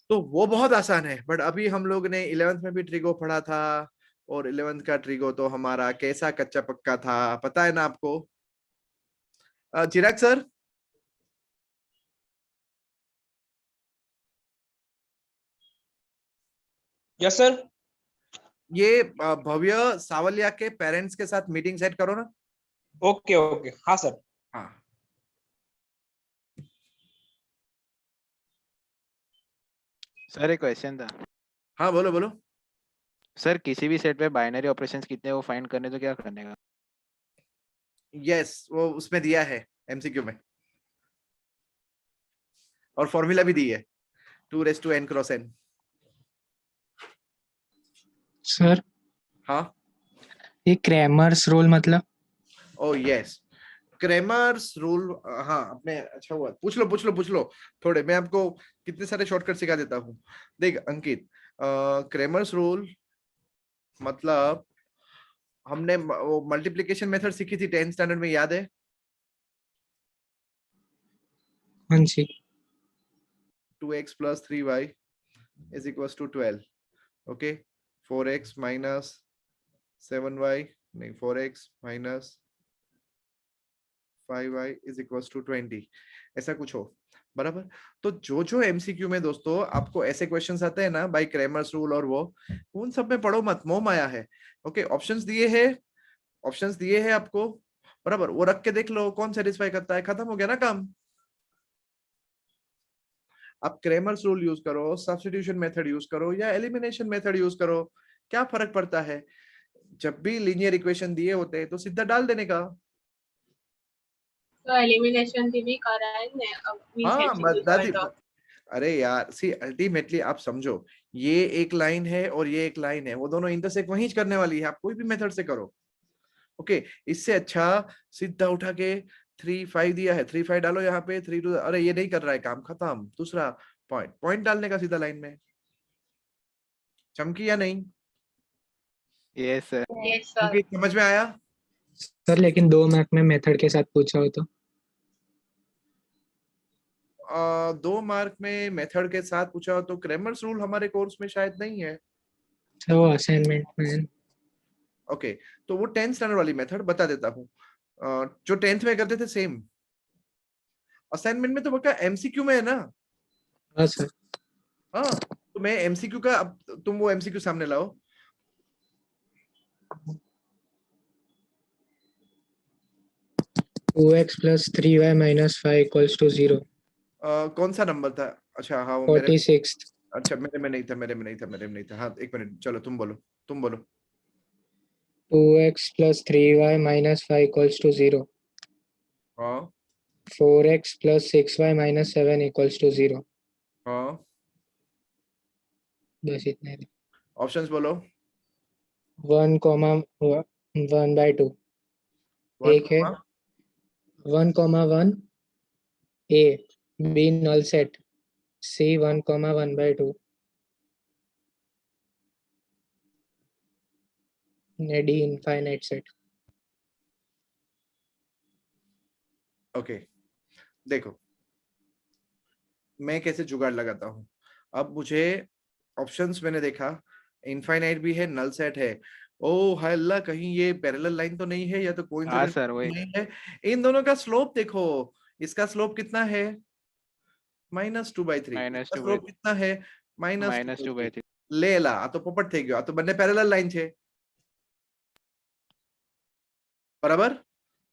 तो वो बहुत आसान है. बट अभी हम लोग ने 11th में भी ट्रिगो पढ़ा था और 11th का ट्रिगो तो हमारा कैसा कच्चा पक्का था, पता है ना आपको. चिराग सर, यस सर. ये भव्य सावलिया के पेरेंट्स के साथ मीटिंग सेट करो ना. ओके ओके, हाँ सर. हाँ, सर एक क्वेश्चन था. हाँ बोलो बोलो. सर किसी भी सेट पे बाइनरी ऑपरेशंस कितने वो फाइंड करने तो क्या करने का? यस, वो उसमें दिया है एमसीक्यू में, और फॉर्मूला भी दी है 2n × n. सर हाँ, ये क्रैमर्स रूल मतलब? ओ यस, क्रैमर्स रूल. हाँ, अपने अच्छा हुआ, पूछ लो थोड़े. मैं आपको कितने सारे शॉर्टकट सिखा देता हूँ. देख अंकित, क्रैमर्स रूल मतलब हमने वो मल्टीप्लिकेशन मेथड सीखी थी 10th स्टैंडर्ड में, याद है? हाँ जी. 2x + 3y = 12. Okay, 4x - 7y नहीं, 4x - 5y = 20. ऐसा कुछ हो, बराबर। तो जो जो एमसीक्यू में दोस्तों आपको ऐसे क्वेश्चंस आते हैं ना बाय क्रैमर्स रूल और वो उन सब में पढ़ो मत, मोह माया है। ओके, ऑप्शंस दिए हैं आपको, बराबर, वो रख के देख लो कौन सेटिस्फाई करता है, खत्म हो गया ना काम। आप क्रैमर्स रूल यूज करो, सब्स्टिट्यूशन मेथड यूज करो या एलिमिनेशन मेथड यूज करो, क्या फर्क पड़ता है। जब भी लीनियर इक्वेशन दिए होते हैं तो सीधा डाल देने का। તો એલિમિનેશન થી બી કરાય ને મીન્સ हाँ એમસીક્યુ હોય बता તો अरे यार सी अल्टीमेटली आप समझो, ये एक लाइन है और ये एक लाइन है, वो दोनों इंटरसेक्ट वहीं करने वाली है, आप कोई भी मेथड से करो। ओके, इससे अच्छा सीधा उठा के 3 5 दिया है, 3 5 डालो यहाँ पे 3 2, अरे ये नहीं कर रहा है काम, खत्म, दूसरा पॉइंट डालने का सीधा लाइन में। चमकी या नहीं? Yes sir. યસ સર चमकी, समझ में आया? सर लेकिन 2 मार्क में मेथड के साथ पूछा हो तो 2 मार्क में मेथड के साथ पूछा हो तो क्रैमर्स रूल हमारे कोर्स में शायद नहीं है। सर वो असाइनमेंट में ओके, तो वो 10th स्टैंडर्ड वाली मेथड बता देता हूँ, जो 10th में करते थे सेम। असाइनमेंट में तो पक्का एमसीक्यू में है ना। हाँ सर। हाँ, तो मैं एमसीक्यू का, अब तुम वो एमसीक्यू सामने लाओ। Two x plus 3y minus 5 equals to 0। कौन सा नंबर था? अच्छा हाँ वो मेरे, 46। अच्छा मेरे में नहीं था। हाँ एक मिनट, चलो तुम बोलो। 2x plus 3y minus 5 equals to 0। हाँ 4x plus 6y minus 7 equals to 0। हाँ, बस इतना ही। ऑप्शंस बोलो। 1,1/2 1, एक है 1,1 a b null set c 1,1/2 d infinite set। Okay, देखो मैं कैसे जुगाड़ लगाता हूँ। अब मुझे ऑप्शंस मैंने देखा, इनफाइनाइट भी है, नल सेट है। ओ हाय अल्लाह, कहीं ये पैरेलल लाइन तो नहीं है या तो हाँ कोइंसिडेंट सर वही। नहीं है। इन दोनों का स्लोप देखो, इसका स्लोप कितना है -2/3, -2/3 इसका स्लोप कितना है -2/3। -2/3 ले ला, आ तो पोपट થઈ ગયો, આ તો બંને પેરેલલ લાઈન છે, बराबर।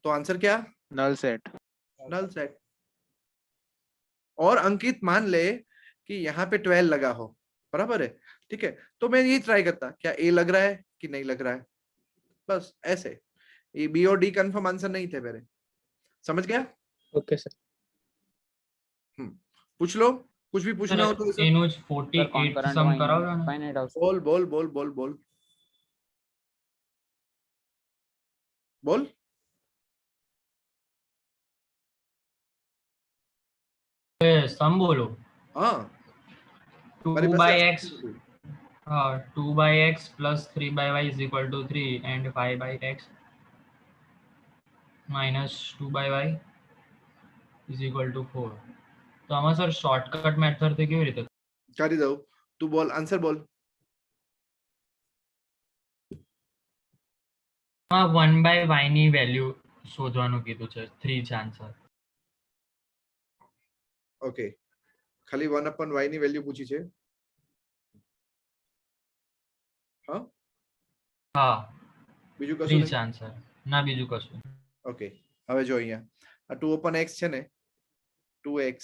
तो आंसर क्या? Null set. Null set. और अंकित मान ले कि यहाँ पे 12 लगा हो, बराबर है, ठीक है, तो मैं ये ट्राई करता, क्या ए लग रहा है कि नहीं लग रहा है, बस ऐसे। ये बी और डी कंफर्म आंसर नहीं थे मेरे, समझ गया? Okay sir. पूछ लो, कुछ भी पूछना हो तो इसे- એનું જ 48 સમ કરાવજો ને बोल बोल बोल बोल बोल बोल। સમ બોલો। हाँ મારી 2 પાસે by આ x હતું। 2 by x plus 3 by y is equal to 3 and 5 by x minus 2 by y is equal to 4। તો આમાં સર શોર્ટકટ મેથડ થી કેવી રીતે? કરી દઉં, તું બોલ, આન્સર બોલ। આ 1 by y ની વેલ્યુ શોધવાનું કીધું છે, 3 છે આન્સર। ઓકે, ખાલી 1/y ની વેલ્યુ પૂછી છે? હા, હા બીજું 3 કશું છે નહીં? આન્સર, ના બીજું કશું। ઓકે, હવે જો અહીંયા આ 2/x છે ને, 2x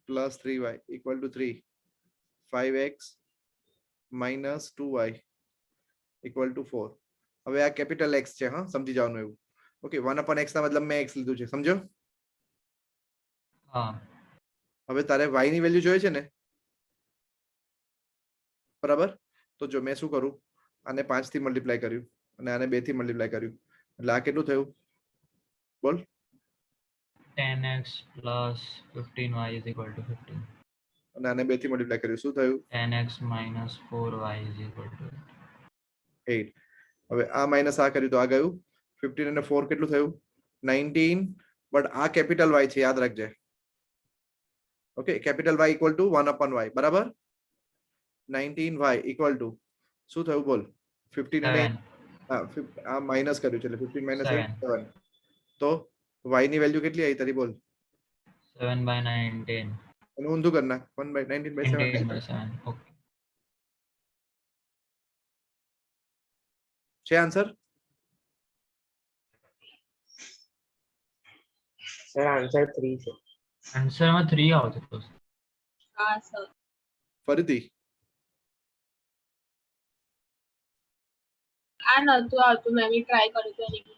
plus 3y equal to 3, 5x minus 2y equal to 4। હવે આ કેપિટલ x છે, હા સમજી જવાનું એવું। ઓકે, 1/x ના મતલબ મેં x લીધું છે, સમજો? હા હવે તારે y ની વેલ્યુ જોઈએ છે ને, બરાબર, તો જો મેં શું કરું, આને 5 થી મલ્ટીપ્લાય કર્યું અને આને 2 થી મલ્ટીપ્લાય કર્યું, એટલે આ કેટલું થયું બોલ? 10x plus 15y is equal to 15। અને આને 2 થી મલ્ટીપ્લાય કર્યું, શું થયું? 10x minus 4y is equal to 8। હવે આ માઈનસ આ કર્યું તો આ ગયું, 15 અને 4 કેટલું થયું? 19। બટ આ કેપિટલ y છે, યાદ રાખજે। Okay, capital y equal to 1/y, બરાબર। 19y ઇક્વલ ટુ શું થયું બોલ? 15 અને 7। આ આ માઈનસ કર્યું છે એટલે 15 માઈનસ 8 7। 7। તો y ની વેલ્યુ કેટલી આવી તારી બોલ? 7 by 19। એનું ઊંધું કરી નાખ 1/19/7 19/7. Okay. છે આન્સર? સર આન્સર 3 છે. આન્સરમાં 3 આવતો હતો. હા સર. ફરીથી આ નતું આવતું, મેં બી ટ્રાય કર્યું હતું એની.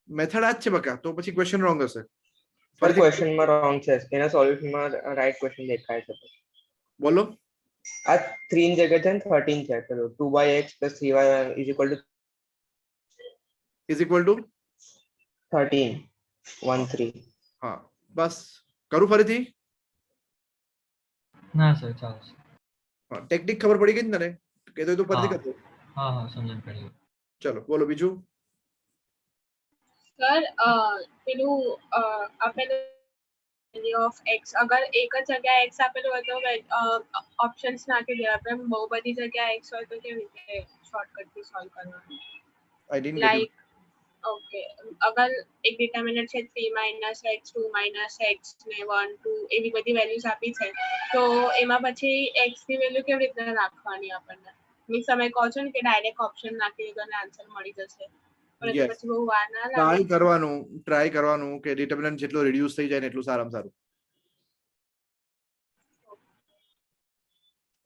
મેથડ આ જ છે બકા, તો પછી ક્વેશ્ચન રોંગ હશે. સર ફરીથી ક્વેશ્ચનમાં રોંગ છે, એના સોલ્યુશનમાં રાઈટ ક્વેશ્ચન દેખાય છે. બોલો. આ 3 ની જગ્યાએ છે ને 13 છે. ચલો 2x + 3y = is equal to 13 13. હા બસ કરું ફરીથી. ના સર ચાલશે. હા ટેકનિક ખબર પડી ગઈ ને તને? કહેતો તો ફરીથી હા. કરજો. હા સમજણ પડી ગઈ. ચલો બોલો બીજું. સર પેલું આપેલું વેલ્યુ ઓફ x, અગર એક જ જગ્યાએ x આપેલું હોય તો ઓપ્શન્સ નાખી દેવા. આપણે બહુ બધી જગ્યાએ x હોય તો કેવી રીતે શોર્ટકટથી સોલ્વ કરવાનું? I didn't get like okay, અગર એક ડિટર્મિનન્ટ છે 3 - x 2 - x ને 1 2 એવી બધી વેલ્યુઝ આપી છે, તો એમાં પછી x ની વેલ્યુ કેવી રીતે રાખવાની આપણને? મીન્સ તમે કહો છો ને કે ડાયરેક્ટ ઓપ્શન નાખી દીધો અને આન્સર મળી જશે, પણ Yes. પછી બહુ વાર ના ટ્રાય લાગે? કરવાનું કે ડિટર્મિનન્ટ જેટલો રિડ્યુસ થઈ જાય ને એટલું સારામાં સારું.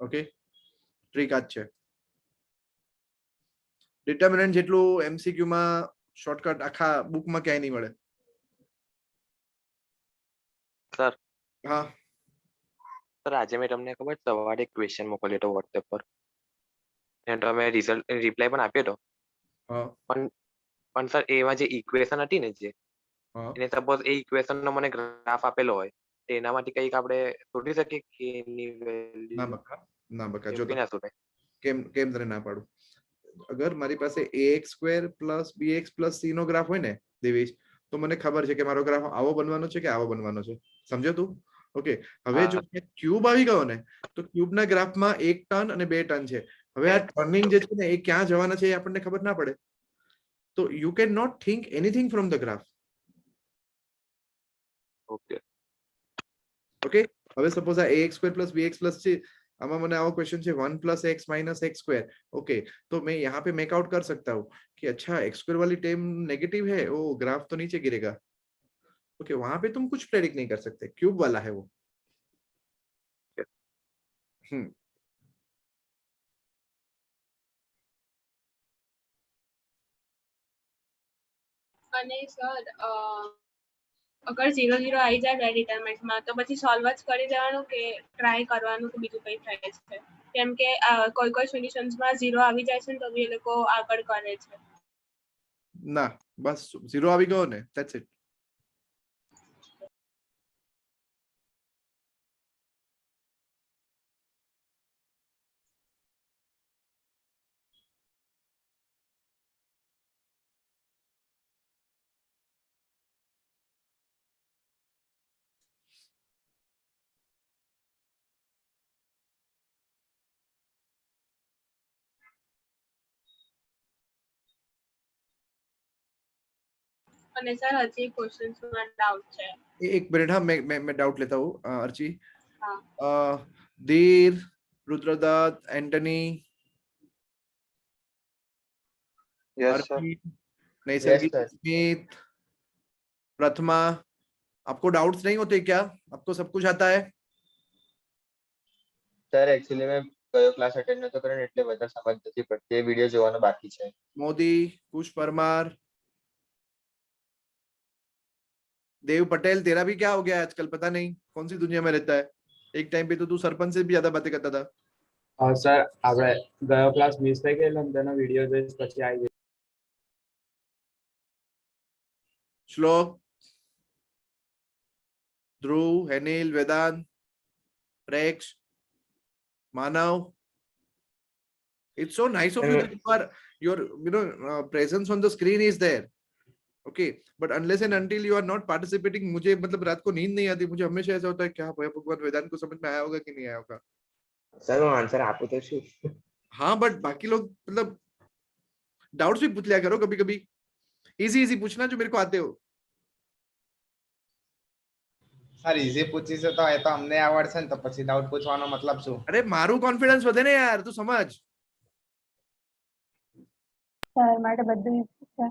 ઓકે ટ્રીક આ જ છે. ડિટર્મિનન્ટ જેટલું એમસીક્યુ માં શોર્ટકટ આખા બુકમાં ક્યાંય નહીં મળે. સર હા સર આજે મેં તમને ખબર સવારે એક ક્વેશ્ચન મોકલ્યો હતો વોટ્સએપ પર, અને તમે રિપ્લાય પણ આપ્યો હતો. હા પણ સર એમાં જે ઇક્વેશન હતી ને, જે હા એને સપોઝ એ ઇક્વેશન નો મને ગ્રાફ આપેલો હોય તો એનામાંથી કંઈક આપણે શોધી શકીએ કે એની ના વેલ્યુ બકા જો ના શોધાય? કેમ કેમ તને ના પાડું. અગર મારી પાસે ax² + bx + c નો ગ્રાફ હોય ને દેવેશ, તો મને ખબર છે કે મારો ગ્રાફ આવો બનવાનો છે કે આવો બનવાનો છે. સમજો તું? ઓકે હવે જો ક્યુબ આવી ગયો ને, તો ક્યુબના ગ્રાફમાં 1 ટર્ન અને 2 ટર્ન છે. હવે આ ટર્નિંગ જે છે ને એ ક્યાં જવાના છે એ આપણને ખબર ના પડે. તો you can not think anything from the graph. Okay okay હવે સપોઝ આ ax² + bx + c, આમાં મને આવો क्वेश्चन છે 1 + x - x². ओके तो मैं यहाँ पे मेक आउट कर सकता हूँ कि अच्छा x² वाली टर्म नेगेटिव है, ओ ग्राफ तो नीचे गिरेगा. ओके वहां पे तुम कुछ प्रेडिक्ट नहीं कर सकते, क्यूब वाला है वो. અને સર અગર 0 0 આવી જાય બે ડિટરમિનન્ટમાં, તો પછી સોલ્વ જ કરી દેવાનું કે ટ્રાય કરવાનું કે બીજું કંઈ થાય છે? કેમ કે કોઈ સોલ્યુશન્સમાં 0 આવી જાય છે ને તો બી એ લોકો આગળ કરે છે. ના બસ 0 આવી ગયો ને, ધેટ્સ ઇટ. અને સર હજી ક્વેશ્ચન્સમાં ડાઉટ છે. एक मिनट, हाँ मैं डाउट लेता हूँ अर्ची. हाँ धीर, Rudradatt, Antony, yes sir. Archi, नैसर्गिक, Yes, sir. स्मित, प्रथमा, आपको डाउट्स नहीं होते क्या? आपको सब कुछ आता है? સર એક્ચ્યુઅલી મેં કયો ક્લાસ અટેન્ડ નતો કર્યો ને એટલે વધારે સમજ નથી પડતી. એ વિડિયો જોવાનો બાકી છે. मोदी, कुश परमार, देव पटेल, तेरा भी क्या हो गया आजकल पता नहीं कौन सी दुनिया में रहता है. एक टाइम पे तो तू सरपंच से भी ज्यादा बातें करता था. સર આપણે ગયો ક્લાસ મિસ થઈ ગયેલો ને તેનો વિડીયો જોઈશ પછી આવી જાય. श्लोक, ध्रुव, हेनिल, वेदांत, प्रेक्ष, मानव. It's so nice of you that your presence on the screen is there. Okay, but unless and until you are not participating, मुझे मतलब रात को नींद नहीं आती. मुझे हमेशा ऐसा होता है क्या भगवान वेदांत को समझ में आया होगा कि नहीं आया होगा. સર હું આન્સર આપું તો છું. हाँ बट बाकी लोग मतलब डाउट्स भी पूछ लिया करो कभी कभी. इजी पूछना जो मेरे को आते हो. સર ઈઝી પૂછીશું તો એ તો અમને આવડશે ને તો પછી ડાઉટ પૂછવાનો મતલબ શું? અરે મારું કોન્ફિડન્સ વધે ને યાર, તું સમજ. સર માટે બધું easy છે.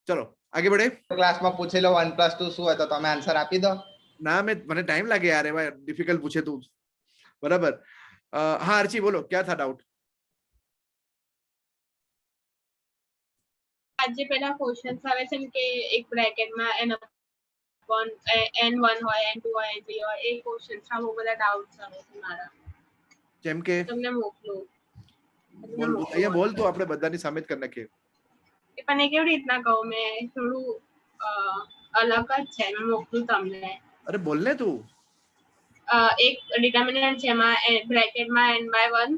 ચલો આગે बढ़े. ક્લાસમાં પૂછી લો 1+2 શું હોય તો તમે આન્સર આપી દો. ના મને टाइम लागे यार, एवा डिफिकल्ट पूछे तू. बराबर. हाँ अर्ची बोलो क्या था डाउट? આજે પેલા ક્વેશ્ચન્સ આવે છે ને કે એક બ્રેકેટમાં n1 હોય n2 હોય n3 હોય એ ક્વેશ્ચન્સ માં બહુ બધા ડાઉટ્સ આવે છે મારા. જેમ કે તમને મોકલું. બોલ અહીંયા બોલ તો આપણે બધાની સામે જ કરી નાખીએ. એ પણ એ કેવી રીતના કહું મેં થોડું અલગ જ છે મેં મોકલું તમને. અરે બોલ ને તું. એક ડિટર્મિનન્ટ છે એમાં બ્રેકેટમાં n/1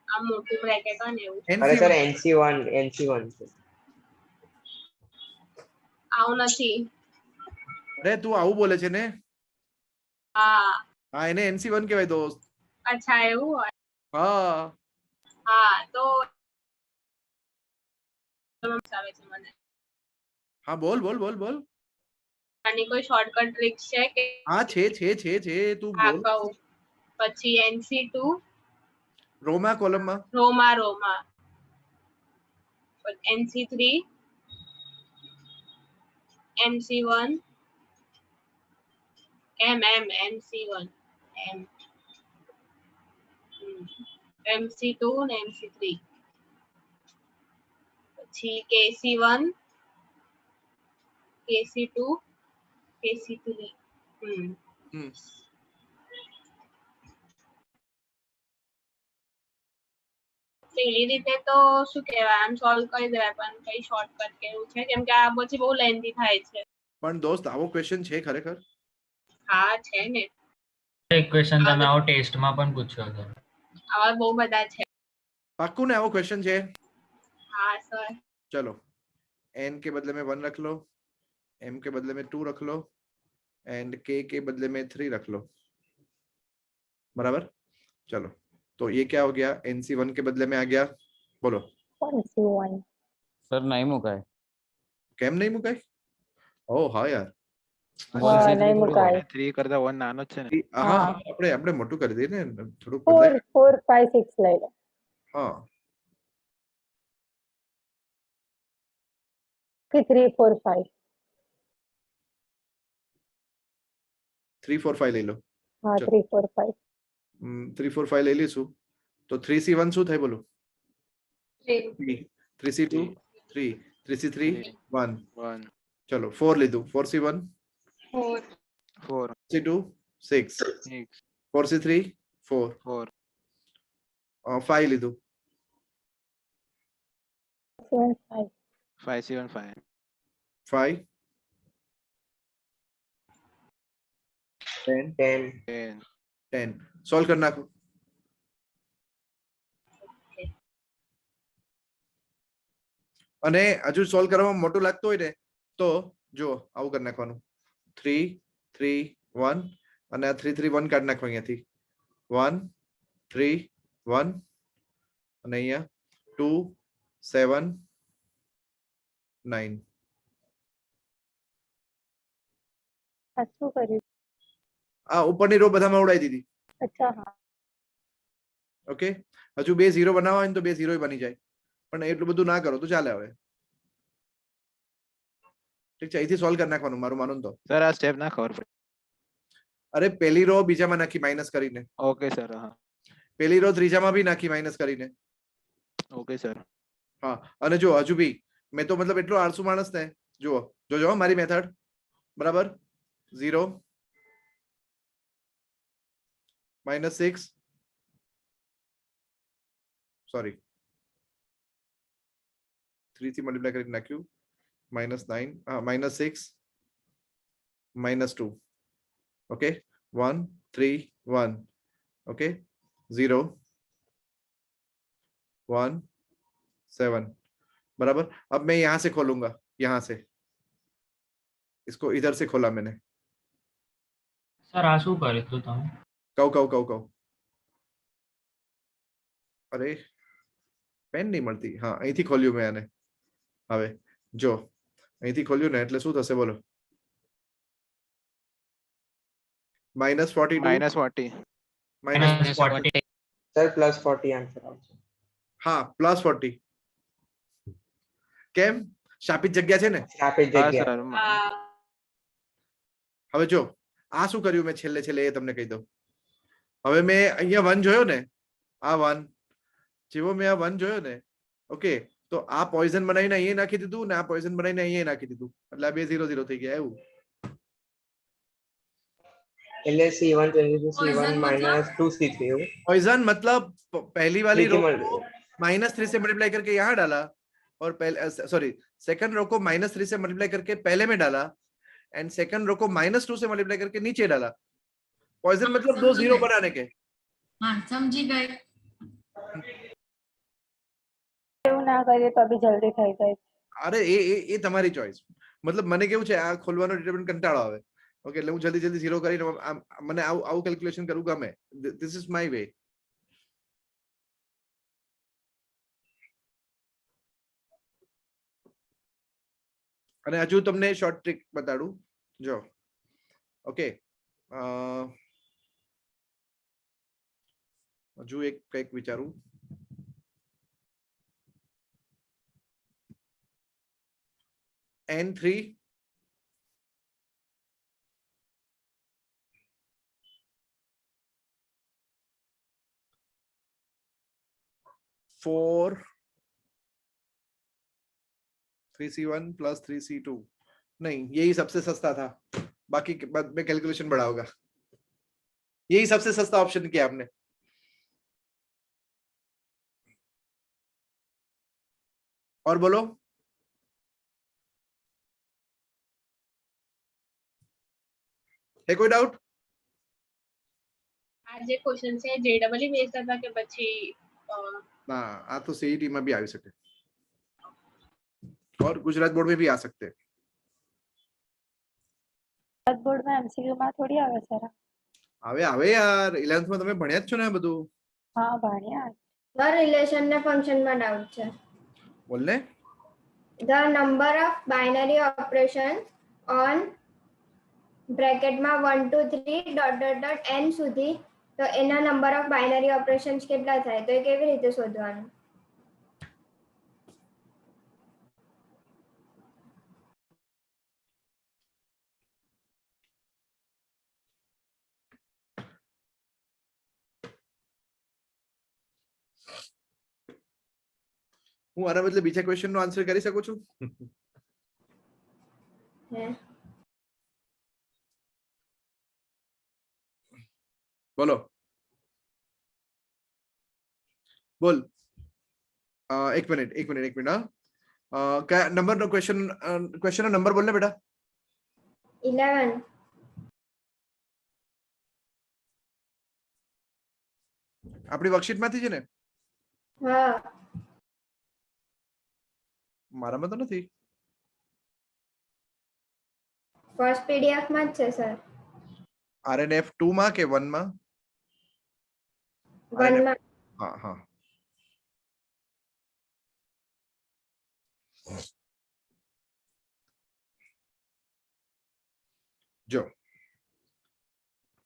આ મોટું બ્રેકેટ હોય ને એવું. અરે સર NC1 છે. આવું નથી. અરે તું આવું બોલે છે ને? હા. હા એને NC1 કહેવાય દોસ્ત. અચ્છા એવું હોય. હા. હા તો આવે છે મને. હા બોલ બોલ બોલ બોલ. આની કોઈ શોર્ટકટ ટ્રિક છે કે? હા છે તું હા બોલ. કહું. પછી NC2 રોમાં કોલમમાં. રોમા NC3 MC1 MC1 MC2 ને MC3 પછી KC1 KC2 KC3 પેલી રીતે તો શું કહેવાય આમ સોલ્વ કરી દેવાય પણ કઈ શોર્ટકટ કેવું છે કેમ કે આ પછી બહુ લેન્ધી થાય છે. પણ દોસ્ત આવો ક્વેશ્ચન છે ખરેખર? હા છે ને. એક ક્વેશ્ચન તમે આવો ટેસ્ટમાં પણ પૂછ્યો હતો. આવા બહુ બધા છે. પાક્કું ને આવો ક્વેશ્ચન છે? हाँ सर. चलो n के बदले में 1 रख लो, m के बदले में 2 रख लो एंड k के बदले में 3 रख लो. बराबर. चलो तो ये क्या हो गया? NC1 के बदले में आ गया. बोलो. NC1 सर नहीं मुकाय. કેમ નહીં મુકાય? ઓ હા યાર. નહીં મુકાય. 3 કરતા 1 નાનો જ છે ને. હા આપણે મોટું કરી દઈએ ને થોડુંક 4 બદલાય. 4 5 6 લઈ લો. હા કે 3 4 5. 3 4 5 લઈ લો. હા 3 4 5. 3 4 5 લઈ લઈશું તો 3C1 શું થાય બોલો? 3 3C2 3 3C3 1. 1 चलो 4 લીધું. 4C1 4 4 4C2 6 6 4C3 4 4 5 લીધું. 7 5. 5 7 5 5 10 10 10 સોલ્વ કરી નાખો. અને હજુ સોલ્વ કરવામાં મોટું લાગતું હોય ને તો જો આવું કરી નાખવાનું 3 3 1 અને આ 3 3 1 કાઢી નાખો અહીંયાથી 1 3 1 અને અહીંયા 2 7 9. આ શું કર્યું? આ ઉપરની રો બધામાં ઉડાઈ દીધી. અચ્છા હા. ઓકે હજુ બે 0 બનાવવા હોય ને તો બે 0 બની જાય પણ એટલું બધું ના કરો તો ચાલે. હવે ઠીક છે અહીંથી સોલ્વ કરી નાખવાનું મારું માનું તો. સર આ સ્ટેપ ના ખબર પડી. અરે પહેલી રો બીજામાં નાખી માઇનસ કરીને. Okay sir. હા પહેલી રો ત્રીજામાં બી નાખી માઇનસ કરીને. Okay sir. હા અને જો હજુ બી મેં તો મતલબ એટલો આળસુ માણસ ને જુઓ જોજો મારી મેથડ બરાબર 0 -6 સોરી 3 થી મલ્ટીપ્લાય કરી નાખ્યું -9 -6 -2 ओके 1 3 1 ओके 0 1 7 बराबर. अब मैं यहां से खोलूंगा यहां से इसको इधर से खोला मैंने. સર આ શું કર્યું હતું તમે? કહું અરે પેન નહીં મળતી. હા અહીંથી ખોલ્યું મેં આને. હવે જો અહીંથી ખોલ્યું ને એટલે શું થશે બોલો? -42 -40. -40 સર +40 આન્સર આવશે. હા +40. કેમ? શાપિત જગ્યા છે ને. આપી હા જગ્યા. સર. હા હવે જો આ શું કર્યું મેં છેલ્લે છેલ્લે એ તમને કહી દઉં. હવે મેં અહીંયા 1 જોયો ને, આ 1 જેવો મેં આ 1 જોયો ને, ઓકે, તો આ પોઈઝન બનાવીને અહીંયા નાખી દીધું ને આ પોઈઝન બનાવીને અહીંયા નાખી દીધું, એટલે આ બે 0-0 થઈ ગયા. એવું એટલે C1 C1 -2 C3 એવું. पॉइजन मतलब पहली वाली रो Tricky को -3 से मल्टीप्लाई करके यहाँ डाला और पहले सॉरी सेकंड रो को -3 से मल्टीप्लाई करके पहले में डाला एंड सेकंड रो को -2 से मल्टीप्लाई करके नीचे डाला. पॉइजन मतलब दो 0 बनाने के. हाँ समझी गए. એવું ના કરીએ તો બી જલ્દી થઈ જાય. અરે એ તમારી ચોઈસ. મતલબ મને કેવું છે આ ખોલવાનો ડિટરમિનન્ટ કંટાળો આવે. ઓકે, એટલે હું જલ્દી જલ્દી 0 કરીને મને આવું કેલ્ક્યુલેશન કરવું ગમે. This is my way. અને હજુ તમને શોર્ટ ટ્રિક બતાડું જો. ઓકે, હજુ એક કંઈક વિચારું. N3 4 3C1 plus 3C2. नहीं, यही सबसे सस्ता था, बाकी बाद में कैलकुलेशन बड़ा होगा. यही सबसे सस्ता ऑप्शन किया आपने. और बोलो. है कोई डाउट? આ જે ક્વેશ્ચન છે JEE બેઝડ હતા કે પછી ना, आ तो सीईटी में भी आ सकते और गुजरात बोर्ड में भी आ सकते हैं. ગુજરાત બોર્ડમાં MCQ માં થોડી આવે સર. આવે આવે યાર, 11th માં તમે ભણ્યા જ છો ને આ બધું. હા ભણ્યા. સર રિલેશન ને ફંક્શન માં ડાઉટ છે. બોલ ને. The number of binary operations on bracket માં 1 2 3 ... n સુધી, તો એના નંબર ઓફ બાઇનરી ઓપરેશન્સ કેટલા થાય, તો એ કેવી રીતે શોધવાનું? હું આના બદલે બીજા ક્વેશ્ચન નો આન્સર કરી શકું છું. હે બોલો બોલ. एक मिनट हाँ. क्या नंबर नो क्वेश्चन નો नंबर बोलने बेटा. 11. આપણી વર્કશીટ માંથી છે ને. હા મારામાં તો નથી. ફર્સ્ટ પીડીએફ માં જ છે સર. RNF 2 માં કે 1 માં? 1 માં. हाँ हाँ. જો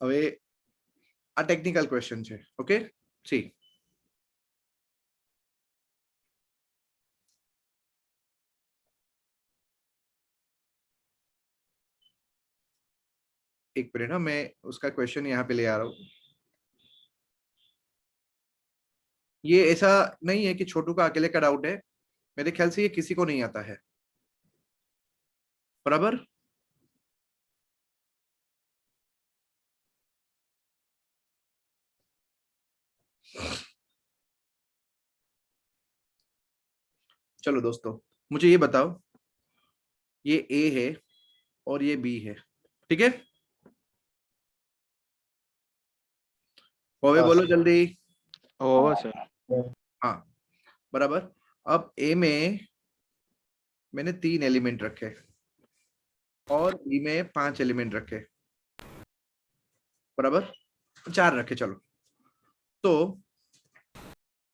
હવે આ ટેકનિકલ ક્વેશ્ચન છે. ઓકે, સી एक मिनट ना, मैं उसका क्वेश्चन यहाँ पे ले आ रहा हूँ. ये ऐसा नहीं है कि छोटू का अकेले का डाउट है. मेरे ख्याल से ये किसी को नहीं आता है. बराबर. चलो दोस्तों, मुझे ये बताओ, ये A है और ये B है, ठीक है? बोलो जल्दी. Over sir. हाँ बराबर. अब A में मैंने 3 एलिमेंट रखे और B में 5 एलिमेंट रखे, बराबर 4 रखे. चलो, तो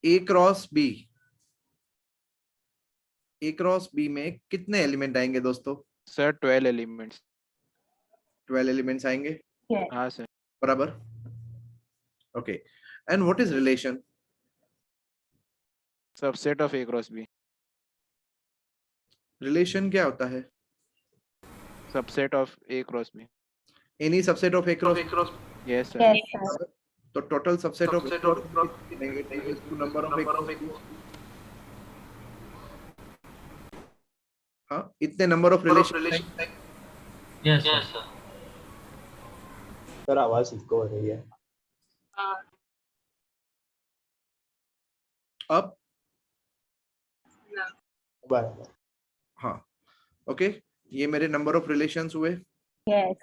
A cross B A cross B में कितने एलिमेंट आएंगे दोस्तों? Sir 12 elements. 12 एलिमेंट्स आएंगे, Yes. हाँ सर। बराबर? Okay, and what is relation? Subset of A cross B. Relation क्या होता है? Subset of A cross B. Any subset of A cross? Yes sir. Yes, sir. तो total subset of number of हाँ, इतने number of relation. Yes sir. Sir आवाज eco हो रही है। अब बराबर। हाँ, ओके, ये मेरे नंबर ऑफ रिलेशंस हुए। Yes.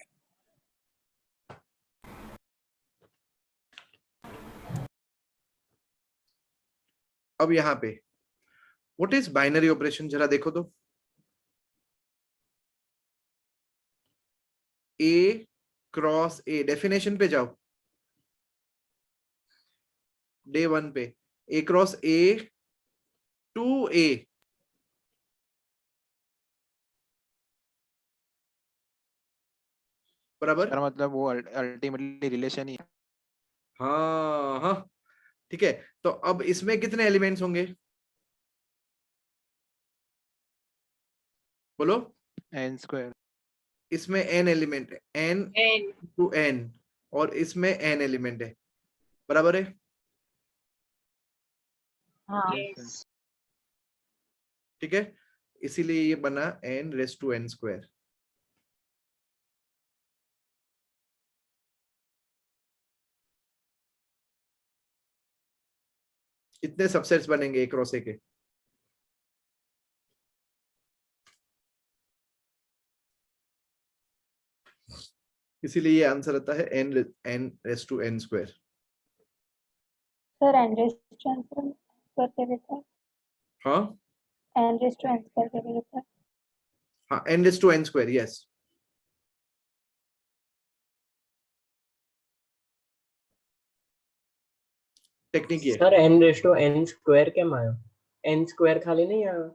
अब यहाँ पे व्हाट इज बाइनरी ऑपरेशन, जरा देखो तो। ए क्रॉस ए, डेफिनेशन पे जाओ, डे 1 पे, ए क्रॉस ए टू ए। बराबर? सर मतलब वो अल्टीमेटली रिलेशन ही। हाँ हाँ, ठीक है। तो अब इसमें कितने एलिमेंट्स होंगे बोलो? n square. इसमें n एलिमेंट है, n n टू n, और इसमें n एलिमेंट है, बराबर है? हाँ. yes ठीक है, इसीलिए ये बना n raise to n square. इतने सबसेट्स बनेंगे एक क्रॉस ए के। इसीलिए ये आंसर आता है n raise to n square. Sir, n raised to n square क्या देता है? हाँ n raised to n square क्या देता है? हाँ, n raise to n square, yes. Technique ये sir n raise to n square કેમ આવ્યો? n સ્ક્વેર ખાલી નહીં આવ્યો?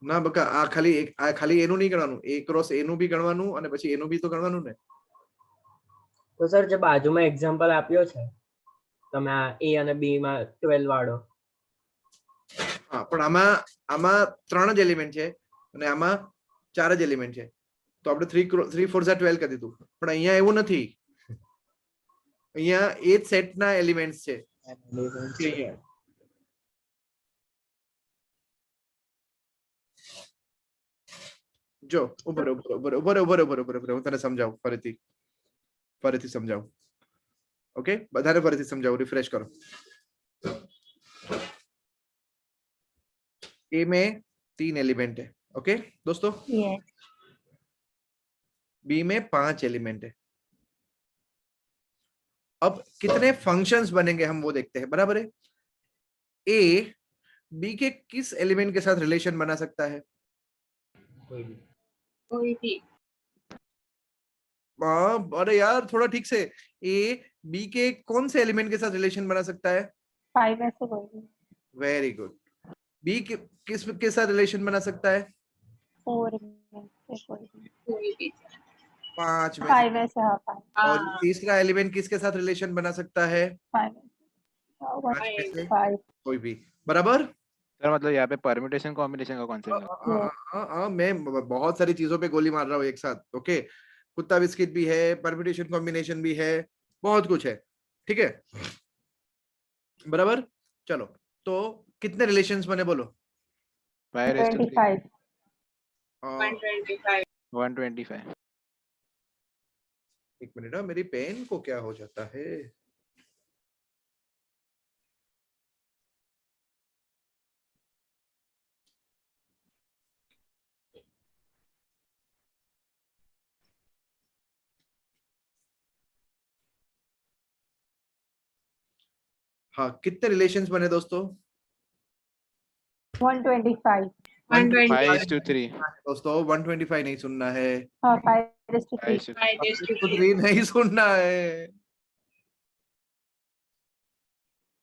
ના બકા, આ ખાલી એનું નહીં ગણવાનું, a ક્રોસ a નું બી ગણવાનું અને પછી એનું બી તો ગણવાનું ને। તો સર જે બાજુમાં એક્ઝામ્પલ આપ્યો છે તમે આ a અને b માં 12 વાળો, હા, પણ આમાં 3 જ એલિમેન્ટ છે અને આમાં 4 જ એલિમેન્ટ છે, તો આપણે 3 4 12 કરી દીધું, પણ અહીંયા એવું નથી, અહીંયા એ જ સેટના એલિમેન્ટ્સ છે। જો ઉભો હું તને સમજાવું, ફરીથી સમજાવું, ઓકે? બધાને ફરીથી સમજાવું, રિફ્રેશ કરો। ए में 3 एलिमेंट है, ओके दोस्तों? Yes. बी में 5 एलिमेंट है। अब कितने फंक्शंस बनेंगे हम वो देखते हैं, बराबर है? ए बी के किस एलिमेंट के साथ रिलेशन बना सकता है? कोई भी अरे यार थोड़ा ठीक से, ए बी के कौन से एलिमेंट के साथ रिलेशन बना सकता है? 5 में से कोई भी. Very good. बी किस के साथ रिलेशन बना सकता है? 4 में से कोई भी. कोई भी 5 में 5 में से हाँ 5. और तीसरा एलिमेंट किसके साथ रिलेशन बना सकता है? 5 में से 5 में से 5. कोई भी, बराबर? सर मतलब यहाँ पे परम्यूटेशन कॉम्बिनेशन का कॉन्सेप्ट है। मैं बहुत सारी चीजों पे गोली मार रहा हूँ एक साथ, ओके? कुत्ता बिस्किट भी है, परम्यूटेशन कॉम्बिनेशन भी है, बहुत कुछ है, ठीक है? बराबर? चलो, तो कितने रिलेशंस बने बोलो? 25. 125 125। एक मिनट, मेरी पेन को क्या हो जाता है? हाँ, कितने रिलेशंस बने दोस्तों? 125. 125 दोस्तों 125 नहीं सुनना है, हाँ 5/3. 3 नहीं सुनना है।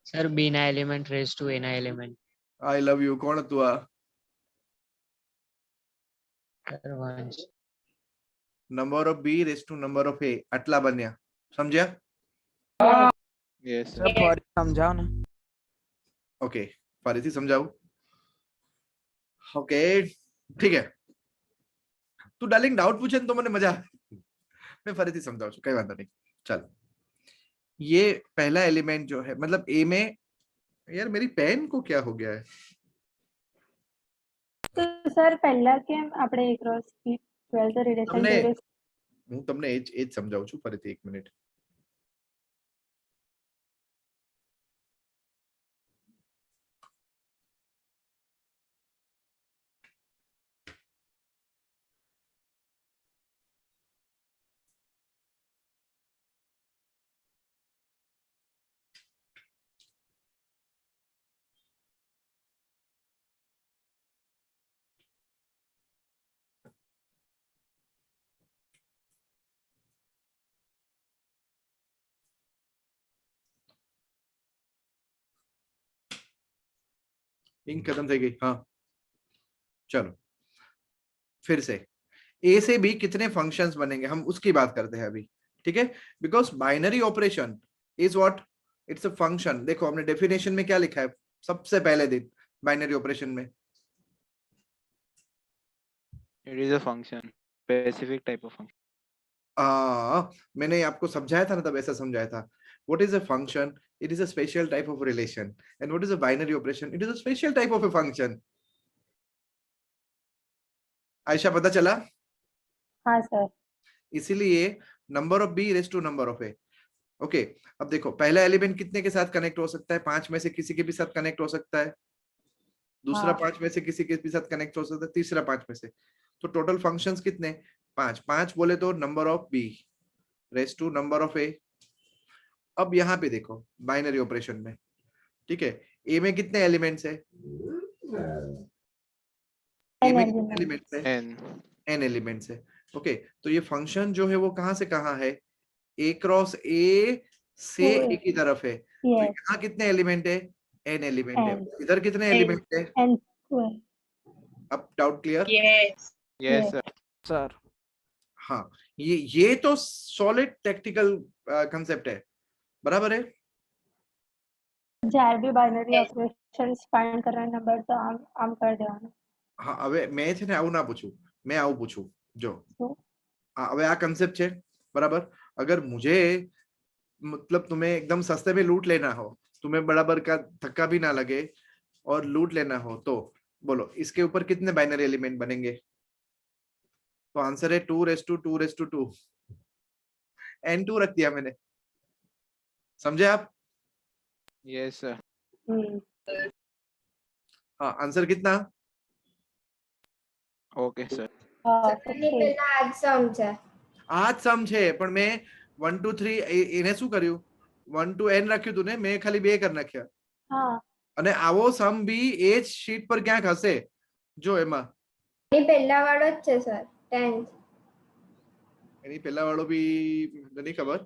सर बी ना एलिमेंट रेज टू ए ना एलिमेंट। आई लव यू, कौन तू? once. Number of B raise to number of A આટલા બન્યા, સમજ્યા? Yes, sir. Yes. समझाओ ना. ઓકે, ફરીથી સમજાવું? ઓકે, ઠીક है. તું ડાર્લિંગ ડાઉટ પૂછે ને તો મને મજા આવે. मैं फरीથી समझाऊं છું, કઈ વાંધો નહીં. चलो, ये पहला एलिमेंट जो है, मतलब ए में, यार मेरी पेन को क्या हो गया है? તો સર પહેલા કેમ આપણે ક્રોસ 12 રિલેશન તમને થિયરી હું તમને એ જ સમજાવું છું ફરીથી, એક મિનિટ. इंक खत्म થઈ ગઈ. हाँ, चलो फिर से ए से बी कितने फंक्शंस बनेंगे हम उसकी बात करते हैं अभी, ठीक है? Because binary operation is what, it's a function. देखो हमने डेफिनेशन में क्या लिखा है सबसे पहले दिन बाइनरी ऑपरेशन में? It is a function, specific type of function. मैंने आपको समझाया था ना, तब ऐसा समझाया था. What is a function? It is a special type of relation. And what is a binary operation? It is a special type of a function. Ayesha पता चला? हाँ सर. इसीलिए number of B raise to number of A. Okay, अब देखो पहला element कितने के साथ कनेक्ट हो सकता है? 5 में से किसी के भी साथ कनेक्ट हो सकता है. दूसरा 5 में से किसी के भी साथ कनेक्ट हो सकता है. तीसरा 5 में से. तो टोटल फंक्शंस कितने? 5. 5 बोले तो number of B raise to number of A. अब यहाँ पे देखो बाइनरी ऑपरेशन में, ठीक है, ए में कितने एलिमेंट्स है? ए में कितने एलिमेंट्स है? n एलिमेंट्स है. ओके, तो ये फंक्शन जो है वो कहाँ से कहाँ है? ए क्रॉस ए से ए की तरफ है. तो यहाँ कितने एलिमेंट है? n एलिमेंट है. इधर कितने एलिमेंट है? अब doubt clear? Yes. Yes, sir. Sir. हाँ, ये तो सॉलिड टेक्निकल कंसेप्ट है, बराबर है? જ્યારે બી બાઇનરી ઓપરેશન્સ ફાઇન્ડ કરવાના નંબર તો આમ કરી દેવાનું. હા, હવે મેં છે ને આવું ના પૂછું, મેં આવું પૂછું. જો હવે આ કન્સેપ્ટ છે, બરાબર? अगर मुझे मतलब तुम्हें एकदम सस्ते में लूट लेना हो, तुम्हें बराबर का धक्का भी ना लगे और लूट लेना हो, तो बोलो इसके ऊपर कितने बाइनरी एलिमेंट बनेंगे? तो आंसर है 2 n2 रख दिया मैंने. समझे आप? Yes, sir. हाँ, आंसर कितना? Okay, sir. એની પહેલા આજ સમ છે. આજ સમ છે, પણ મેં 1 2 3 એને શું કર્યું? 1 to n રાખ્યું તું ને, મેં ખાલી 2 કરી નાખ્યા. હા. અને આવો સમ બી એ જ શીટ પર ક્યાંક હશે, જો એમાં. એની પહેલા વાળો જ છે સર, 10th. એની પહેલા વાળો બી નથી ખબર,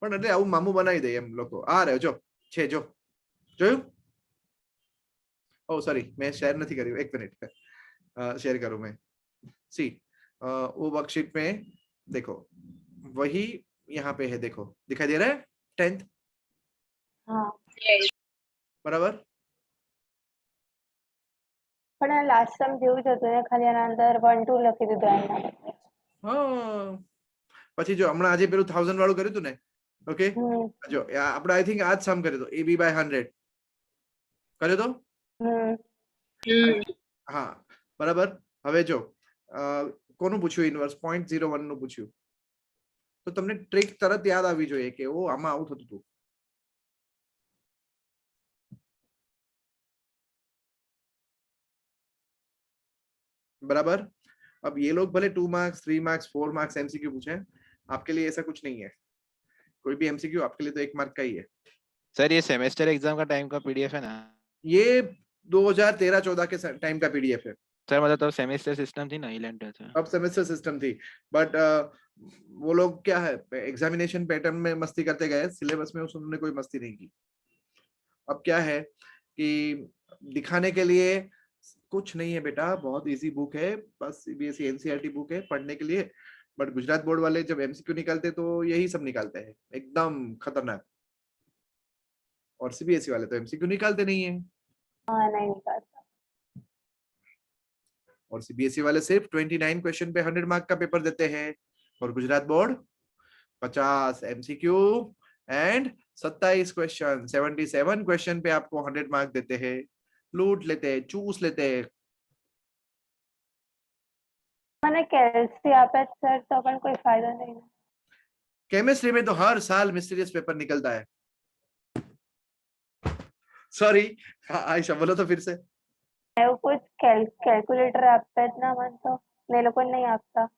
પણ એટલે આવું મામું બનાવી દે એમ લોકો. આ રહ્યો જો છે, જો જોયું? ઓ સોરી, મેં શેર નથી કર્યું, એક મિનિટ शेयर करूं मैं. सी वो वर्कशीट में देखो, वही यहाँ पे है, देखो दिखाई दे रहा है 10th. हाँ. बराबर? પણ લાસ્ટ સમ જેવું જ હતું ને, ખાલી આના અંદર 1 2 લખી દીધું એના બદલે. હા, પછી જો હમણાં આજે પેલું 1000 વાળું કર્યું હતું ને, ઓકે, જો આપણે આઈ થિંક આજ સમ કર્યો તો ab by 100 કર્યો તો. હા, બરાબર. હવે જો કોનું પૂછ્યું? ઇનવર્સ 0.01 નું પૂછ્યું, તો તમને ટ્રિક તરત યાદ આવી જોઈએ કે ઓ આમાં આવું થતું હતું. बराबर? अब ये लोग भले 2 मार्क्स 3 मार्क्स 4 मार्क्स एमसीक्यू पूछे, आपके लिए ऐसा कुछ नहीं है. कोई भी एमसीक्यू आपके लिए तो 1 मार्क का ही है. सर ये सेमेस्टर एग्जाम का टाइम का पीडीएफ है ना? ये 2013-14 के टाइम का पीडीएफ है सर. मतलब तो सेमेस्टर सिस्टम थी ना, 11th. अब सेमेस्टर सिस्टम थी, बट वो लोग क्या है, एग्जामिनेशन पैटर्न में मस्ती करते गए, सिलेबस में उन्होंने कोई मस्ती नहीं की. अब क्या है कि दिखाने के लिए कुछ नहीं है बेटा, बहुत इजी बुक है, बस सीबीएसई एनसीईआरटी बुक है पढ़ने के लिए। बट गुजरात बोर्ड वाले जब एमसीक्यू निकालते तो यही सब निकालते हैं, एकदम खतरनाक। और सीबीएसई वाले तो एमसीक्यू निकालते नहीं है। हाँ नहीं निकालता। और सीबीएसई वाले सिर्फ 29 क्वेश्चन पे 100 मार्क का पेपर देते हैं, और Gujarat board 50 MCQ and 27 question, 77 question पे आपको 100 मार्क देते हैं। लूट लेते हैं, चूस लेते हैं। मैंने कैलसी आपे सर तो अपन कोई फायदा नहीं ना। केमिस्ट्री में तो हर साल मिस्टीरियस पेपर निकलता है। सॉरी आयशा बोलो तो फिर से। वो कुछ कैलकुलेटर आपता है ना मन तो ने लोग को नहीं आपता।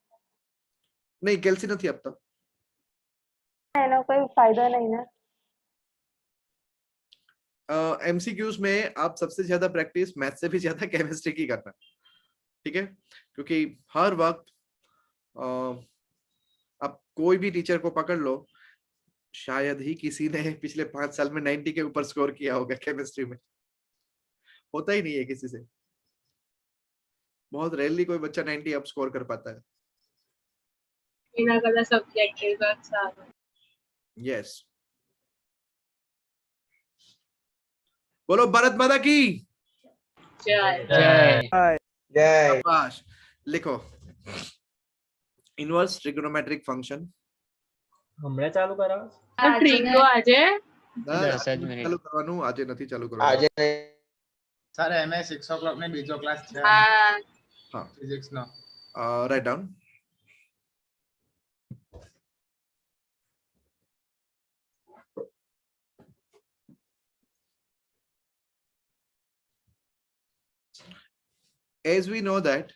नहीं कैलसी नहीं अब तक। एनो कोई फायदा नहीं ना। एमसीक्यूज में आप सबसे ज्यादा प्रैक्टिस मैथ से भी ज्यादा केमिस्ट्री की करना, ठीक है? क्योंकि हर वक्त आप कोई भी टीचर को पकड़ लो, शायद ही किसी ने पिछले 5 साल में 90 के ऊपर स्कोर किया होगा केमिस्ट्री में। होता ही नहीं है किसी से, बहुत रेयरली कोई बच्चा 90 अप स्कोर कर पाता है। बिना कदा सब्जेक्ट है तो अच्छा। यस, बोलो भारत माता की जय। जय। जय। शाबाश। लिखो इनवर्स ट्रिगोनोमेट्रिक फंक्शन। હમણાં ચાલુ કરાવો? ટ્રીક તો આજે 10 જ મિનિટ. ચાલુ કરવાનું, આજે નથી ચાલુ કરવાનું। આજે સર એમએ 6 o'clock ને બીજો ક્લાસ છે હા હા, ફિઝિક્સ નો। Write down. As we know that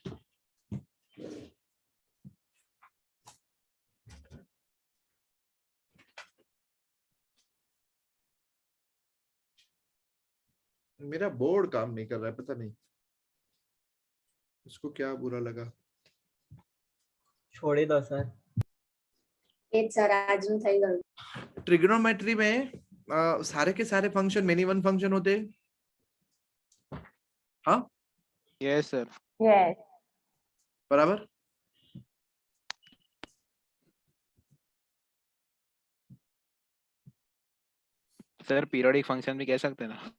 मेरा बोर्ड काम नहीं कर रहा है, पता नहीं इसको क्या बुरा लगा। છોડી દો સર। સર આજનું થઈ ગયું। ट्रिग्नोमेट्री में सारे के सारे फंक्शन मेनी वन फंक्शन होते हैं। हाँ यस सर। यस बराबर। सर पीरियोडिक फंक्शन भी कह सकते हैं ना।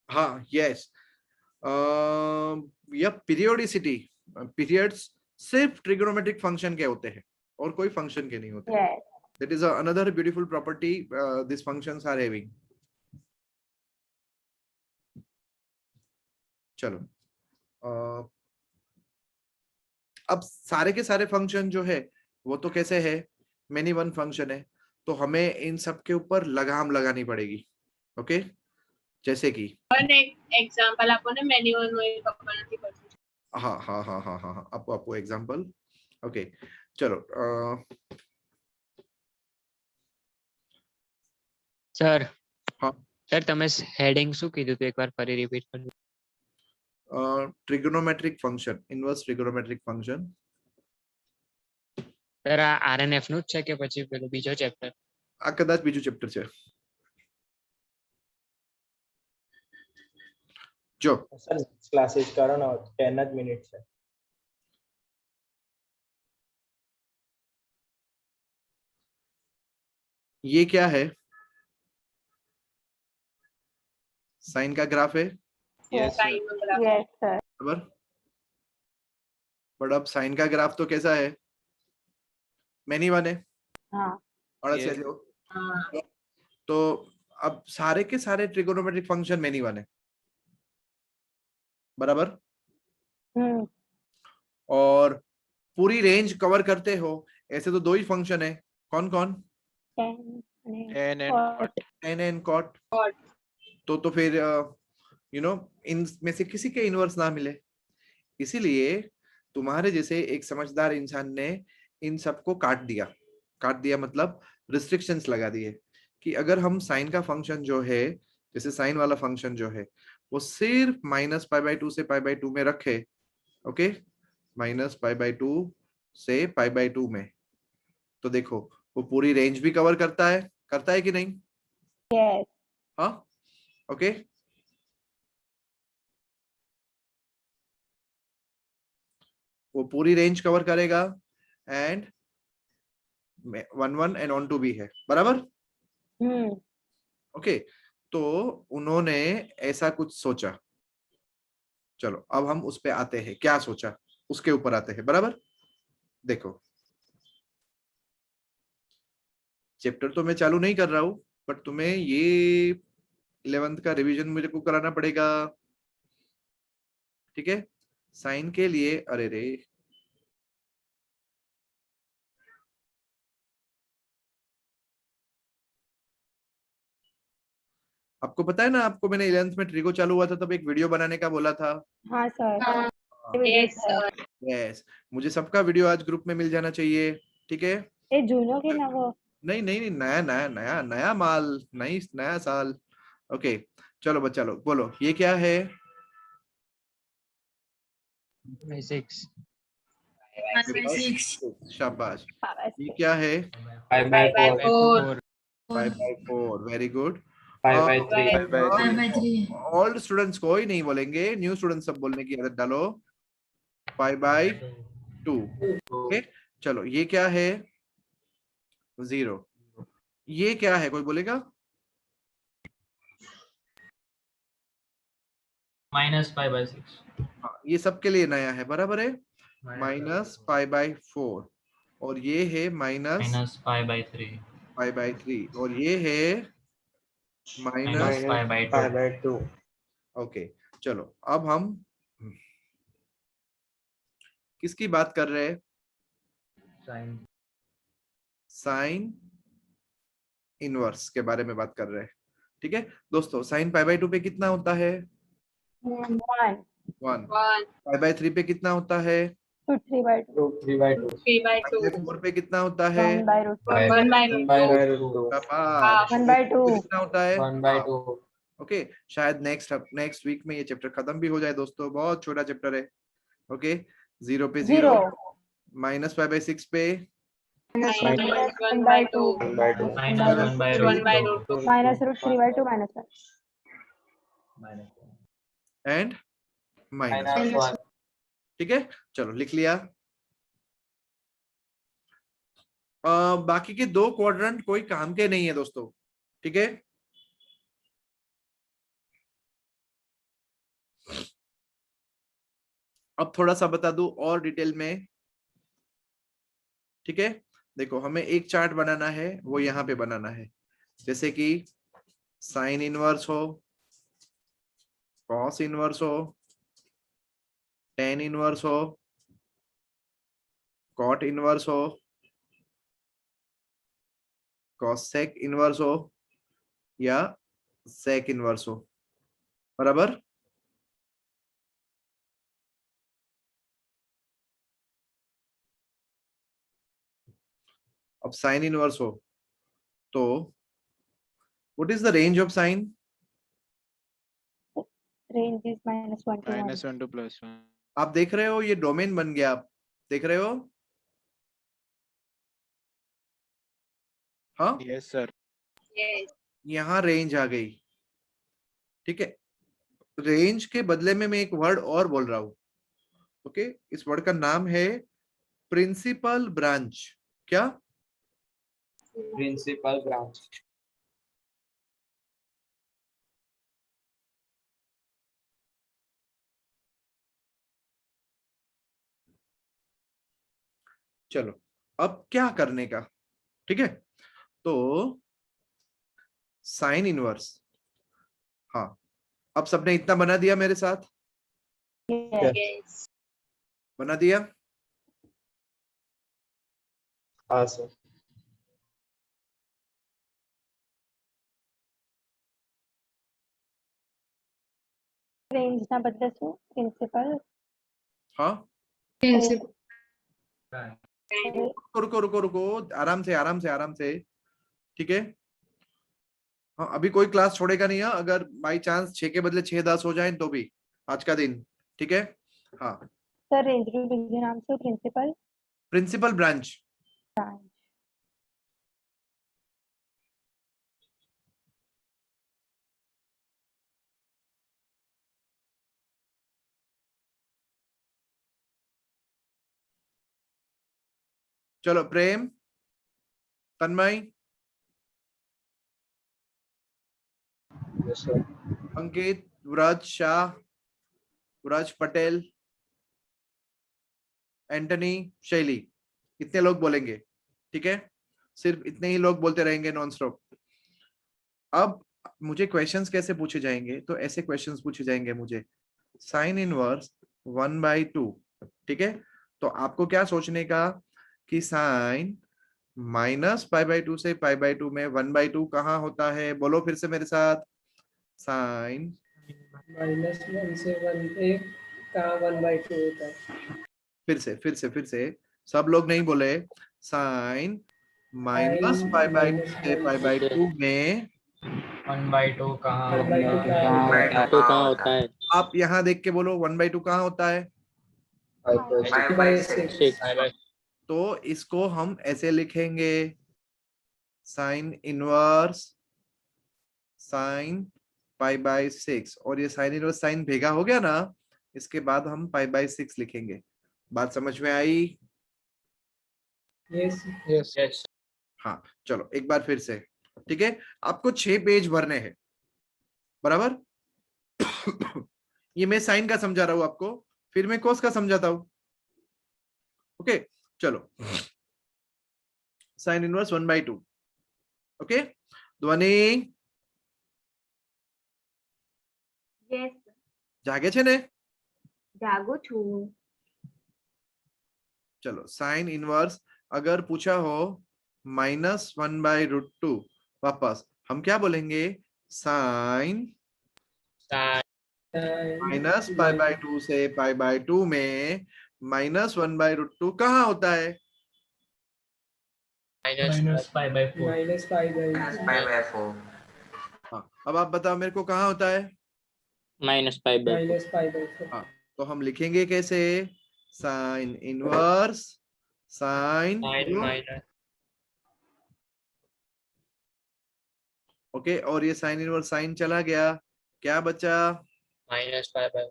हाँ यस, या पीरियोडिसिटी, पीरियड्स सिर्फ ट्रिग्नोमेट्रिक फंक्शन के होते हैं और कोई फंक्शन के नहीं होते। Yes That is another beautiful property these functions are having. चलो अब सारे के सारे फंक्शन जो है वो तो कैसे है, मेनी वन फंक्शन है, तो हमें इन सब के ऊपर लगाम लगानी पड़ेगी। ओके, जैसे कि અને એક્ઝામ્પલ આપો ને મેન્યુઅલ નો એ ખબર નથી પડતી। हाँ हाँ हाँ हाँ हाँ हाँ आपको एग्जांपल। ओके चलो સર हाँ સર તમે હેડિંગ શું કીધું તું એકવાર ફરી રિપીટ કરજો। Trigonometric function, inverse trigonometric function. Sir આ આરએનએફ નું જ છે કે પછી પેલું બીજો ચેપ્ટર? આ કદાચ બીજું ચેપ્ટર છે। જો સર ક્લાસીસ કરો ને 10 જ મિનિટ છે। ये क्या है, साइन का ग्राफ है यस सर। સાઈન નો ગ્રાફ यस सर बराबर। बट अब साइन का ग्राफ तो कैसा है, मैनी वन है हाँ और Yes. હા तो अब सारे के सारे ट्रिगोनोमेट्रिक फंक्शन मैनी वन है, बराबर। और पूरी रेंज कवर करते हो ऐसे तो दो ही फंक्शन है, कौन कौन, एन and cot. tan and cot। Cot। तो फिर यू नो इन में से किसी के इनवर्स ना मिले, इसीलिए तुम्हारे जैसे एक समझदार इंसान ने इन सबको काट दिया। काट दिया मतलब रिस्ट्रिक्शंस लगा दिए कि अगर हम साइन का फंक्शन जो है, जैसे साइन वाला फंक्शन जो है वो सिर्फ -π/2 से π/2 में रखे, ओके, -π/2 से π/2 में, तो देखो वो पूरी रेंज भी कवर करता है कि नहीं? यस हाँ ओके। वो पूरी रेंज कवर करेगा एंड 1 1 एंड ऑन टू भी है, बराबर। ओके, तो उन्होंने ऐसा कुछ सोचा। चलो अब हम उस पे आते हैं, क्या सोचा उसके ऊपर आते हैं, बराबर। देखो चैप्टर तो मैं चालू नहीं कर रहा हूं, बट तुम्हें ये 11th का रिवीजन मुझे को कराना पड़ेगा, ठीक है। साइन के लिए, अरे रे, आपको पता है ना, आपको मैंने 11th में ट्रिगो चालू हुआ था तब एक वीडियो बनाने का बोला था। हाँ सर, हाँ, वीडियो yes, सर। यस, मुझे सबका वीडियो आज ग्रुप में मिल जाना चाहिए, ठीक है। ये जूनो की ना वो? नहीं नहीं नहीं, नया नया नया नया माल, नई नया साल। ओके, चलो बच्चा लोग बोलो ये क्या है। 6 शाबाश। हाँ, ये क्या है? 5/4 5/4, वेरी गुड। 5/3 ओल्ड स्टूडेंट्स को ही नहीं बोलेंगे, न्यू स्टूडेंट्स सब बोलने की आदत डालो। 5/2, ओके। चलो ये क्या है? 0। ये क्या है, कोई बोलेगा? -5/6 हाँ, ये सबके लिए नया है, बराबर है। -5/4 और ये है -5/3 -5/3 और ये है -5/2 5/2 ओके। चलो अब हम किसकी बात कर रहे हैं? साइन इनवर्स के बारे में बात कर रहे हैं, ठीक है दोस्तों। साइन π/2 पे कितना होता है? 1 1। 1 π/3 पे कितना होता है? 2 3/2 3/2 3/2 π/4 पे कितना होता है? 1/2 1/2 शाबाश। 1/2 पे कितना होता है? 1/2 ओके, शायद नेक्स्ट वीक में ये चैप्टर खत्म भी हो जाए दोस्तों, बहुत छोटा चैप्टर है। ओके, 0 पे 0, 0 -5/6 पे -1/2 1/2 -1/2 -√3/2 -1 एंड माइनस, -1 ठीक है। चलो लिख लिया। बाकी के 2 क्वाड्रेंट कोई काम के नहीं है दोस्तों, ठीक है। अब थोड़ा सा बता दूं और डिटेल में, ठीक है। देखो हमें एक चार्ट बनाना है, वो यहाँ पे बनाना है, जैसे कि साइन इनवर्स हो, कॉस इनवर्स हो, टेन इनवर्स हो, कॉट इनवर्स हो, कॉसेक इनवर्स हो या सेक इनवर्स हो, बराबर। अब साइन इनवर्स हो तो what is the range of sine? range is -1 to 1 -1 to +1 आप देख रहे हो ये डोमेन बन गया, आप देख रहे हो? हाँ, यस सर। yes यहाँ रेंज आ गई, ठीक है। रेंज के बदले में मैं एक वर्ड और बोल रहा हूं, ओके। इस वर्ड का नाम है प्रिंसिपल ब्रांच। क्या? प्रिंसिपल ब्रांच चलो अब क्या करने का, ठीक है। तो साइन इनवर्स, हाँ, अब सबने इतना बना दिया मेरे साथ? yes बना दिया? हाँ सर। range ના બદલે શું પ્રિન્સિપલ? हाँ, principal रुको रुको रुको रुको, आराम से आराम से आराम से, ठीक है। हाँ, अभी कोई क्लास छोड़ेगा नहीं, हाँ, अगर बाई चांस 6 के बदले 6 10 हो जाए तो भी आज का दिन, ठीक है। हाँ, સર રેન્જ નું બીજું નામ શું? Principal principal branch. ब्रांच। चलो Prem, Tanmay, Yes, sir. Ankit, Vraj Shah, Vraj Patel, Antony, Shaily, इतने लोग बोलेंगे, ठीक है? सिर्फ इतने ही लोग बोलते रहेंगे नॉन स्टॉप। अब मुझे क्वेश्चंस कैसे पूछे जाएंगे? तो ऐसे क्वेश्चंस पूछे जाएंगे मुझे, साइन इनवर्स 1/2, ठीक है? तो आपको क्या सोचने का कि साइन -π/2 से π/2 में 1/2 कहाँ होता है? बोलो फिर से मेरे साथ, साइन -1 से 1 पे कहाँ 1/2 होता है? फिर से सब लोग नहीं बोले। साइन -π/2 से π/2 में 1/2 कहाँ 1/2 होता है? कहाँ होता है? कहाँ होता है? आप यहाँ देख के बोलो 1/2 कहाँ होता है? 5/6 तो इसको हम ऐसे लिखेंगे, साइन इनवर्स साइन π/6, और ये साइन इनवर्स साइन भेगा हो गया ना, इसके बाद हम π/6 लिखेंगे। बात समझ में आई? यस यस हाँ, चलो एक बार फिर से, ठीक है? आपको 6 पेज भरने हैं, बराबर? ये मैं साइन का समझा रहा हूं आपको, फिर मैं कोस का समझाता हूं। ओके, चलो साइन इनवर्स 1/2, ओके? ध्वनि યસ जागे छे ने? જાગું છું चलो साइन इनवर्स अगर पूछा हो -1/√2, वापस हम क्या बोलेंगे? साइन -π/2 से π/2 में -1/√2 कहाँ होता है? -π/4 हाँ, अब आप बताओ मेरे को कहाँ होता है? -π/4 हाँ, तो हम लिखेंगे कैसे? साइन इनवर्स साइन, ओके, और ये साइन इनवर्स साइन चला गया, क्या बचा? -π/4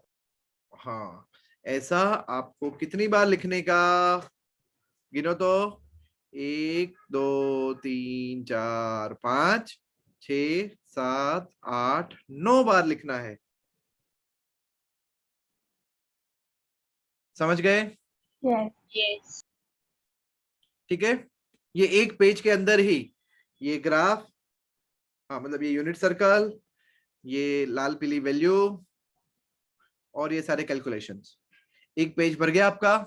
हाँ, ऐसा आपको कितनी बार लिखने का? गिनो तो, 1 2 3 4 5 6 7 8 9 बार लिखना है। समझ गए? यस યસ ठीक है? ये एक पेज के अंदर ही ये ग्राफ, हाँ मतलब ये यूनिट सर्कल, ये लाल पीली वैल्यू और ये सारे कैलकुलेशंस, एक पेज भर गया आपका।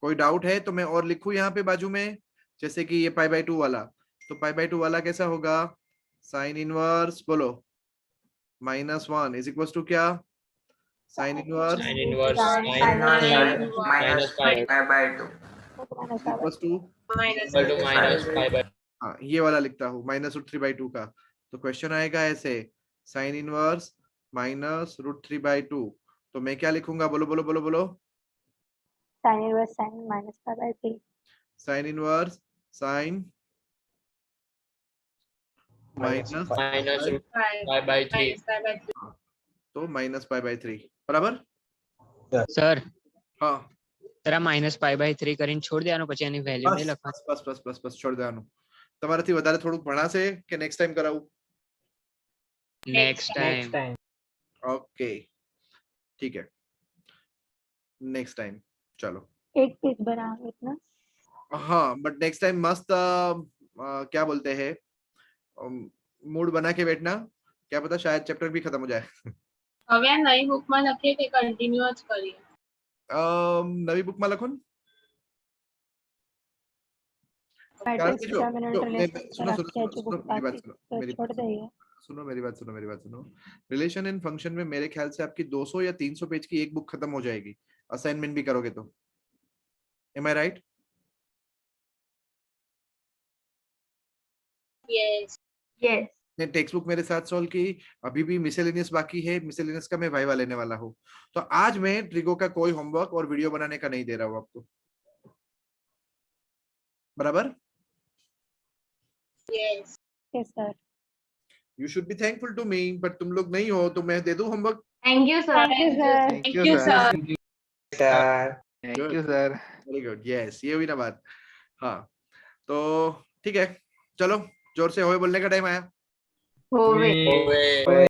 कोई डाउट है तो मैं और लिखूं यहाँ पे बाजू में, जैसे कि ये π/2 वाला, तो π/2 वाला कैसा होगा? साइन इनवर्स बोलो -1 इज इक्वल टू क्या? साइन इनवर्स इक्वल टू, हाँ ये वाला लिखता हूँ -√3/2 का। तो क्वेश्चन आएगा ऐसे, साइन इनवर्स -√3/2, तो मैं क्या लिखूंगा? बोलो बोलो बोलो बोलो। Sine inverse sine -π/3 sine inverse sine -π/3 तो -π/3, बराबर? સર हाँ, જરા -π/3 કરીને છોડી દેવાનું, પછી એની વેલ્યુ નહીં बस લખવાની. बस बस बस बस छोड़ देવાનું। તમારાથી વધારે થોડુંક ભણાશે કે નેક્સ્ટ ટાઈમ કરાવું? નેક્સ્ટ ટાઈમ ओके ठीक है, नेक्स्ट टाइम चलो। एक पेज बनाओ इतना। हाँ बट नेक्स्ट टाइम मस्त क्या बोलते हैं, मूड बना के बैठना, क्या पता शायद चैप्टर भी खत्म हो जाए। હવે આ નવી બુકમાં લખીએ કે કન્ટિન્યુ જ કરીએ? नवी बुक में लखो न। कारण कि मेरी बात सुनो, रिलेशन इन फंक्शन में मेरे ख्याल से आपकी 200 या 300 पेज की एक बुक खत्म हो जाएगी, असाइनमेंट भी करोगे तो। एम आई राइट? यस यस ने टेक्स्ट बुक मेरे साथ सॉल्व की, अभी भी मिसेलेनियस बाकी है, मिसेलेनियस का मैं वाइवा लेने वाला हूँ। तो आज मैं ट्रिगो का कोई होमवर्क और वीडियो बनाने का नहीं दे रहा हूँ आपको, बराबर? Yes yes sir. You should be thankful to me, but तुम लोग नहीं हो तो मैं दे दूं homework? Thank you sir. Thank you sir. Thank you sir. Thank you sir. Very good, yes, ये हुई ना बात। हाँ, तो ठीक है, चलो जोर से होए बोलने का टाइम आया। होवे।